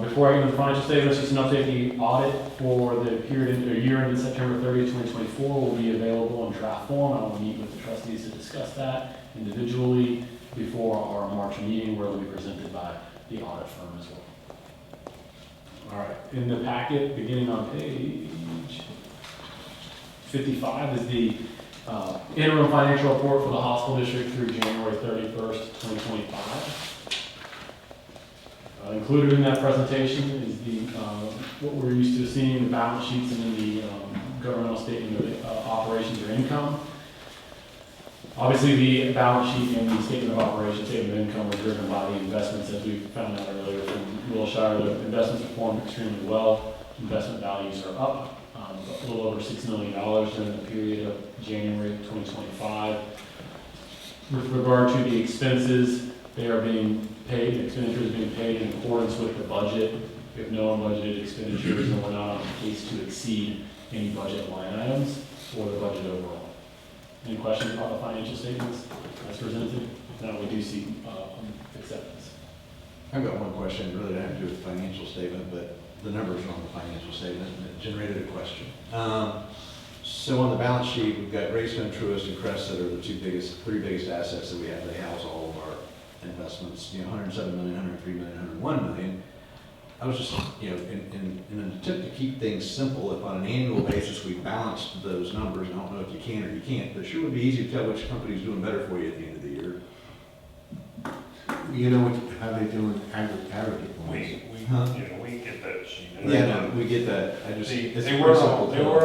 before I get into the financial statements, just an update, the audit for the year ended September 30th, 2024 will be available in draft form. I will meet with the trustees to discuss that individually before our March meeting, where they'll be presented by the audit firm as well. All right, in the packet, beginning on page 55 is the interim financial report for the hospital district through January 31st, 2025. Included in that presentation is the what we're used to seeing, the balance sheets and then the governmental statement of operations or income. Obviously, the balance sheet and the statement of operations, statement of income were driven by the investments, as we found out earlier from Wilshire. The investments performed extremely well. Investment values are up a little over $6 million during the period of January 2025. With regard to the expenses, they are being paid, the expenditures being paid in accordance with the budget. We have no unbudgeted expenditures, and we're not on pace to exceed any budget line items or the budget overall. Any questions about the financial statements as presented? No, we do see acceptance. I've got one question, it really doesn't have to do with the financial statement, but the numbers are on the financial statement, and it generated a question. So on the balance sheet, we've got Greystone, Truist, and Crest that are the three biggest assets that we have. They house all of our investments, $107 million, $103 million, $101 million. I was just, in an attempt to keep things simple, if on an annual basis we balanced those numbers, I don't know if you can or you can't, but it sure would be easy to tell which company's doing better for you at the end of the year. You know how they do in aggregate ones? We get that sheet. Yeah, no, we get that. I just, They were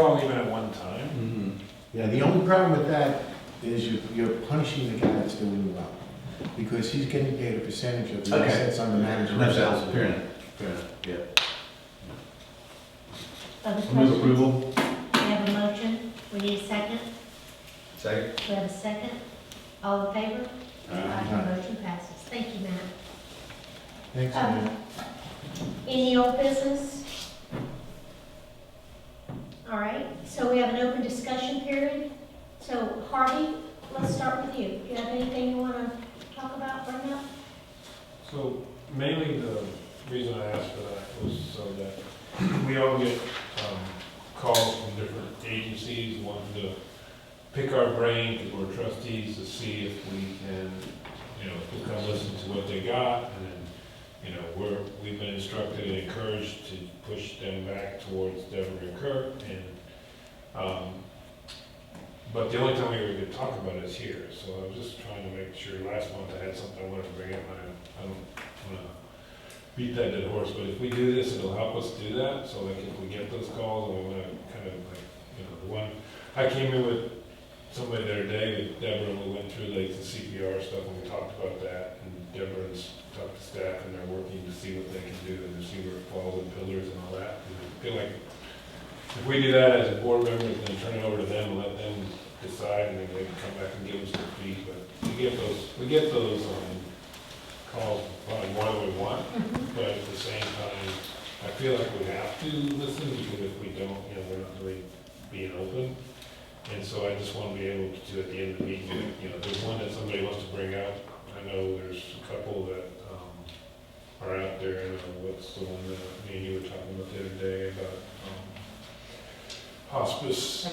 all even at one time. Mm-hmm. Yeah, the only problem with that is you're punishing the guy that's doing well, because he's getting paid a percentage of the assets under management. Fair enough. Fair enough, yeah. Other Move questions? approval. We have a motion. We need a second. Second. We have a second. All in favor? Aye. Motion passes. Thank you, Matt. Thanks, man. Any old business? All right, so we have an open discussion period. So Harvey, let's start with you. Do you have anything you want to talk about, bring up? So mainly the reason I asked for that was so that we all get calls from different agencies wanting to pick our brain, because we're trustees, to see if we can, come listen to what they got, and then, we've been instructed and encouraged to push them back towards Deborah and Kirk, and but the only time we ever could talk about it is here. So I was just trying to make sure. Last month I had something I wanted to bring up, and I don't want to beat that dead horse, but if we do this, it'll help us do that. So like if we get those calls, and we want to kind of the one I came in with somebody the other day with Deborah, and we went through like the CPR stuff, and we talked about that, and Deborah's talked to staff, and they're working to see what they can do and to see where it falls in pillars and all that. And I feel like if we do that as a board member, then turn it over to them and let them decide, and then they can come back and give us their feet. But we get those calls probably more than we want, but at the same time, I feel like we have to listen, because if we don't, we're not really being open. And so I just want to be able to, at the end of the meeting, there's one that somebody wants to bring up. I know there's a couple that are out there. I know what's the one that me and you were talking about the other day about hospice.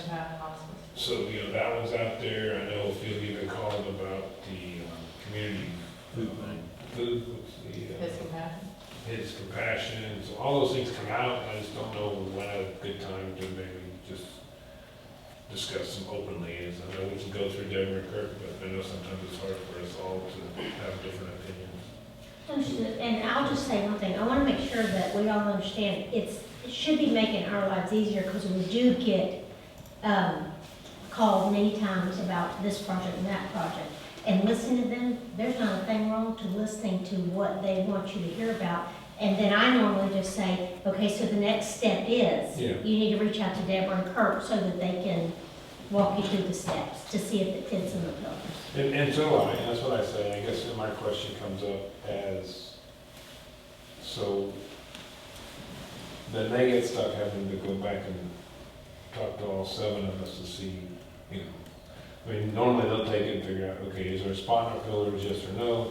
So, that one's out there. I know a few of you have called about the community food bank. His compassion. So all those things come out. I just don't know when a good time to maybe just discuss them openly is. I know we can go through Deborah and Kirk, but I know sometimes it's hard for us all to have different opinions. And I'll just say one thing. I want to make sure that we all understand it should be making our lives easier, because we do get called many times about this project and that project. And listening to them, there's not a thing wrong to listening to what they want you to hear about. And then I normally just say, okay, so the next step is, Yeah. you need to reach out to Deborah and Kurt so that they can walk you through the steps to see if it fits in the pillars. And so that's what I say, I guess my question comes up as, so then they get stuck having to go back and talk to all 7 of us to see, you know. I mean, normally they'll take it and figure out, okay, is there a spot in our pillars, yes or no?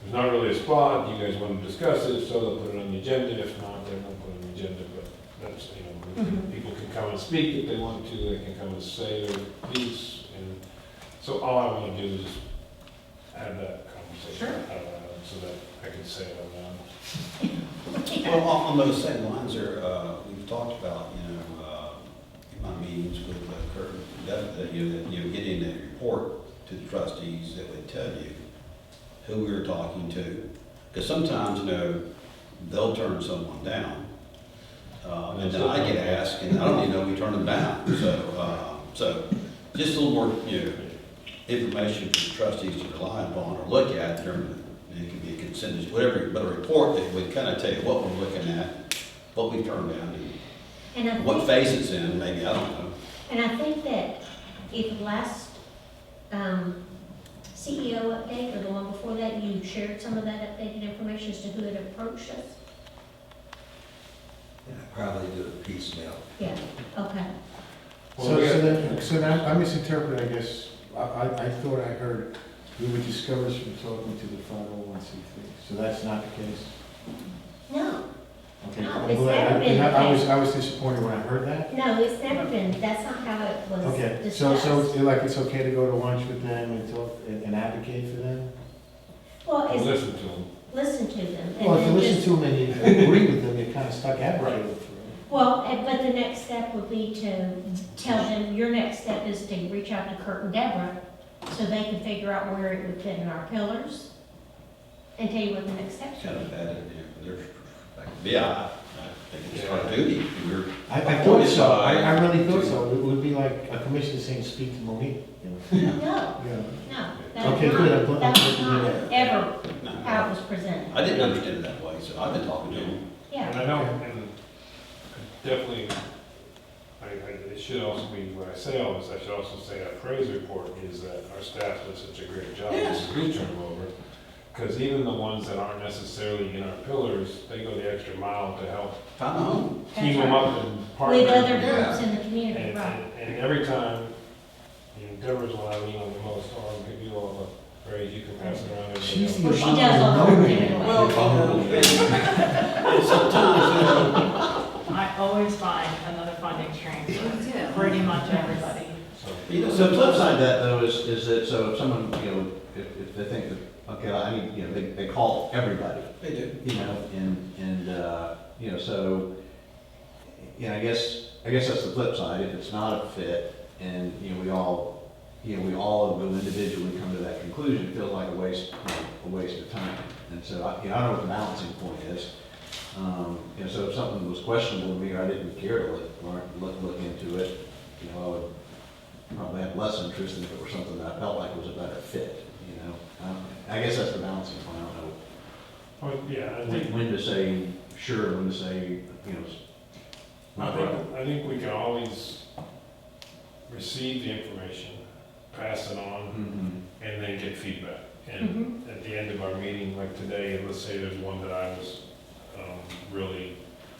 If there's not really a spot, you guys want to discuss it, so they'll put it on the agenda, if not, they won't put it on the agenda, but that's, you know, people can come and speak if they want to, they can come and say their piece, and so all I want to do is just have that conversation out loud, so that I can say it out loud. Well, on those same lines there, we've talked about, you know, in my meetings with Kurt, getting a report to the trustees that would tell you who we were talking to. Because sometimes, you know, they'll turn someone down. And then I get asked, and I don't even know we turn them down. So just a little more, you know, information for the trustees to rely upon or look at during it could be a consent, whatever, but a report that would kind of tell you what we're looking at, what we've turned down, and what phase it's in, maybe, I don't know. And I think that if the last CEO update or the one before that, you shared some of that updated information as to who had approached us? Yeah, probably do it piecemeal. Yeah, okay. So then I misinterpreted, I guess. I thought I heard we would discourage from talking to the 501c3. So that's not the case? No. Okay. No, I'm it's glad. never been the I was disappointed when I heard that. No, it's never been, that's not how it was Okay, discussed. so like it's okay to go to lunch with them and talk and advocate for them? Well, it's. Listen to them. Listen to them. and Well, if you then listen just- to them and you agree with them, you're kind of stuck advocating for them. Well, but the next step would be to tell them, your next step is to reach out to Kurt and Deborah so they can figure out where it would fit in our pillars and tell you what the next steps Kind are. of bad idea for their perspective. Yeah, I think it's our duty. I thought so. I really thought so. It would be like a commissioner saying, speak to Monique. You know? No, Yeah. no, that Okay, was good. not, I'm glad- that was I'm not glad. ever how it was presented. I didn't understand it that way, so I've been talking to them. Yeah. And I know, and definitely, it should also be, when I say all this, I should also say our praise report is that our staff does such a great job. Yes. We turn them over, because even the ones that aren't necessarily in our pillars, they go the extra mile to help Find a home. team them up and partner. With other groups in the community, And, right. and every time, you know, Deborah's the one I lean on the most, or I'll give you all the praise, you can pass it around. She's everybody the else. Well, she does all the work anyway. And sometimes, you know, I always find another funding stream for pretty much everybody. So the flip side of that though is that, so if someone, you know, if they think that, okay, I need, you know, they call everybody. they do. You know, and, you know, so, you know, I guess that's the flip side. If it's not a fit and, you know, we all will individually come to that conclusion, it feels like a waste of time. And so, I don't know what the balancing point is. You know, so if something was questionable to me or I didn't care to look into it, you know, I would probably have less interest than if it were something that I felt like was a better fit, you know. I guess that's the balancing point. I don't know Well, yeah, I think, when to say sure, when to say, you know. I think we can always receive the information, pass it on, and then get feedback. And at the end of our meeting, like today, let's say there's one that I was really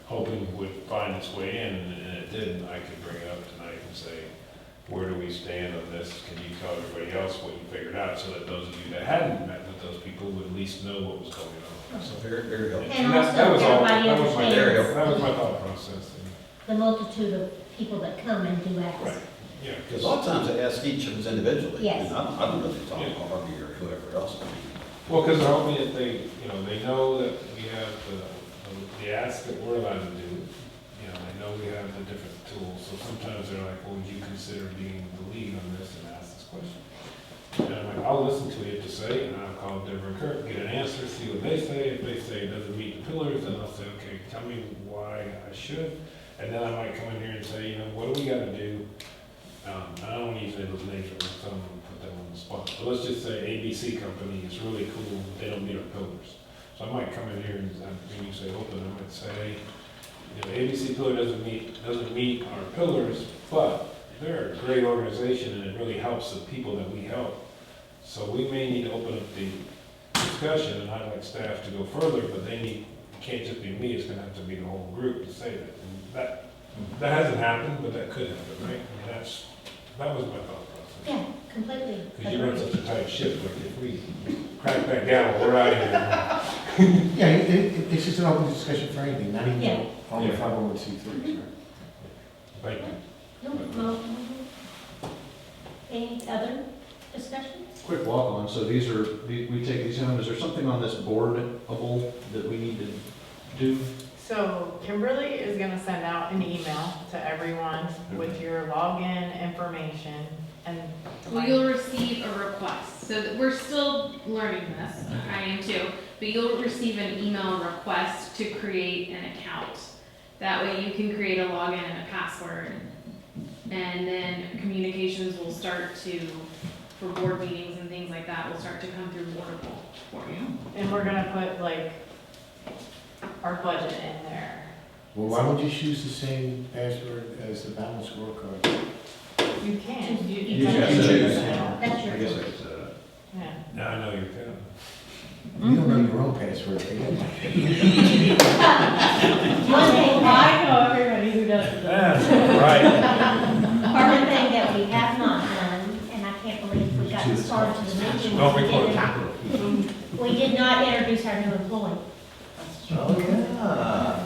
hoping would find its way in, and it didn't, I could bring it up tonight and say, where do we stand on this? Can you tell everybody else what you figured out, so that those of you that hadn't met with those people would at least know what was going on? So very, very helpful. And that was also all. everybody That was my understands that was my thought process. the multitude of people that come and do ask. Right. Yeah. Because a lot of times they ask each of us individually. Yes. And I don't know if they talk to Harvey or whoever else. Well, because they're hoping that they know that we have the ask that we're allowed to do. You know, they know we have the different tools. So sometimes they're like, well, would you consider being the lead on this and ask this question? And I'm like, I'll listen to what you have to say, and I'll call Deborah and Kurt, get an answer, see what they say. If they say it doesn't meet the pillars, then I'll say, okay, tell me why I should. And then I might come in here and say, you know, what do we got to do? I don't want to use any of those names or put them on the spot. But let's just say ABC company is really cool, they don't meet our pillars. So I might come in here and, when you say open, I might say, you know, ABC Pillar doesn't meet our pillars, but they're a great organization and it really helps the people that we help. So we may need to open up the discussion, and I'd like staff to go further, but it can't just be me, it's gonna have to be the whole group to say that. And that hasn't happened, but that could happen, right? I mean, that was my thought process. Yeah, completely. Because you run such a tight ship, like if we crack that gavel, we're out of here. Yeah, it's just an open discussion for anything, not even Yeah. on the Yeah. 501c3s, right? Thank you. No. Any other discussions? Quick walk on, so we take these home, is there something on this boardable that we need to do? So Kimberly is gonna send out an email to everyone with your login information and. Well, you'll receive a request. So that we're still learning this, I am too, but you'll receive an email request to create an account. That way you can create a login and a password. And then communications will start for board meetings and things like that, will start to come through Wordable for you. And we're gonna put like our budget in there. Well, why would you choose the same password as the balance scorecard? You can. You can can choose. choose. I That's your guess I choice. could set it up. Yeah. Now I know you're kind You don't know your own password, do you? One thing I know everybody who does it. right. One thing that we have not done, and I can't believe we got this far into the meeting. Don't we record didn't- We did not introduce our new employee. Oh, yeah.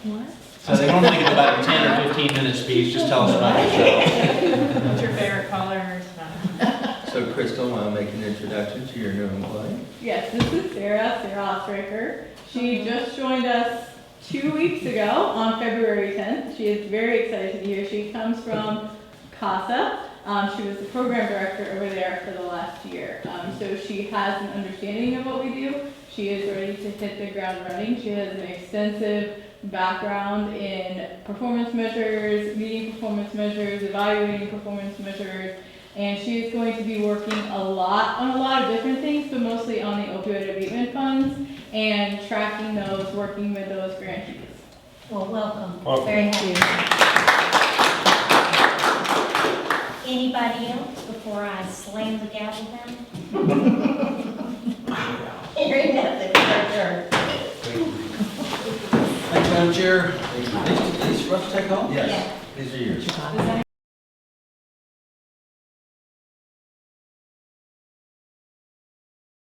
What? So they normally give about a 10 or 15 minute speech, just tell us about yourself. What's your favorite colors? So Crystal, want to make an introduction to your new employee? Yes, this is Sarah Osraker. She just joined us 2 weeks ago on February 10th. She is very excited to be here. She comes from CASA. She was the program director over there for the last year. So she has an understanding of what we do. She is ready to hit the ground running. She has an extensive background in performance measures, meeting performance measures, evaluating performance measures, and she is going to be working on a lot of different things, but mostly on the opioid abatement funds and tracking those, working with those grantees. Well, welcome. Welcome. Very happy. Anybody else before I slam the gavel down? Hearing nothing, your turn. Thanks, Madam Chair. These for us to take home? Yes, these are yours.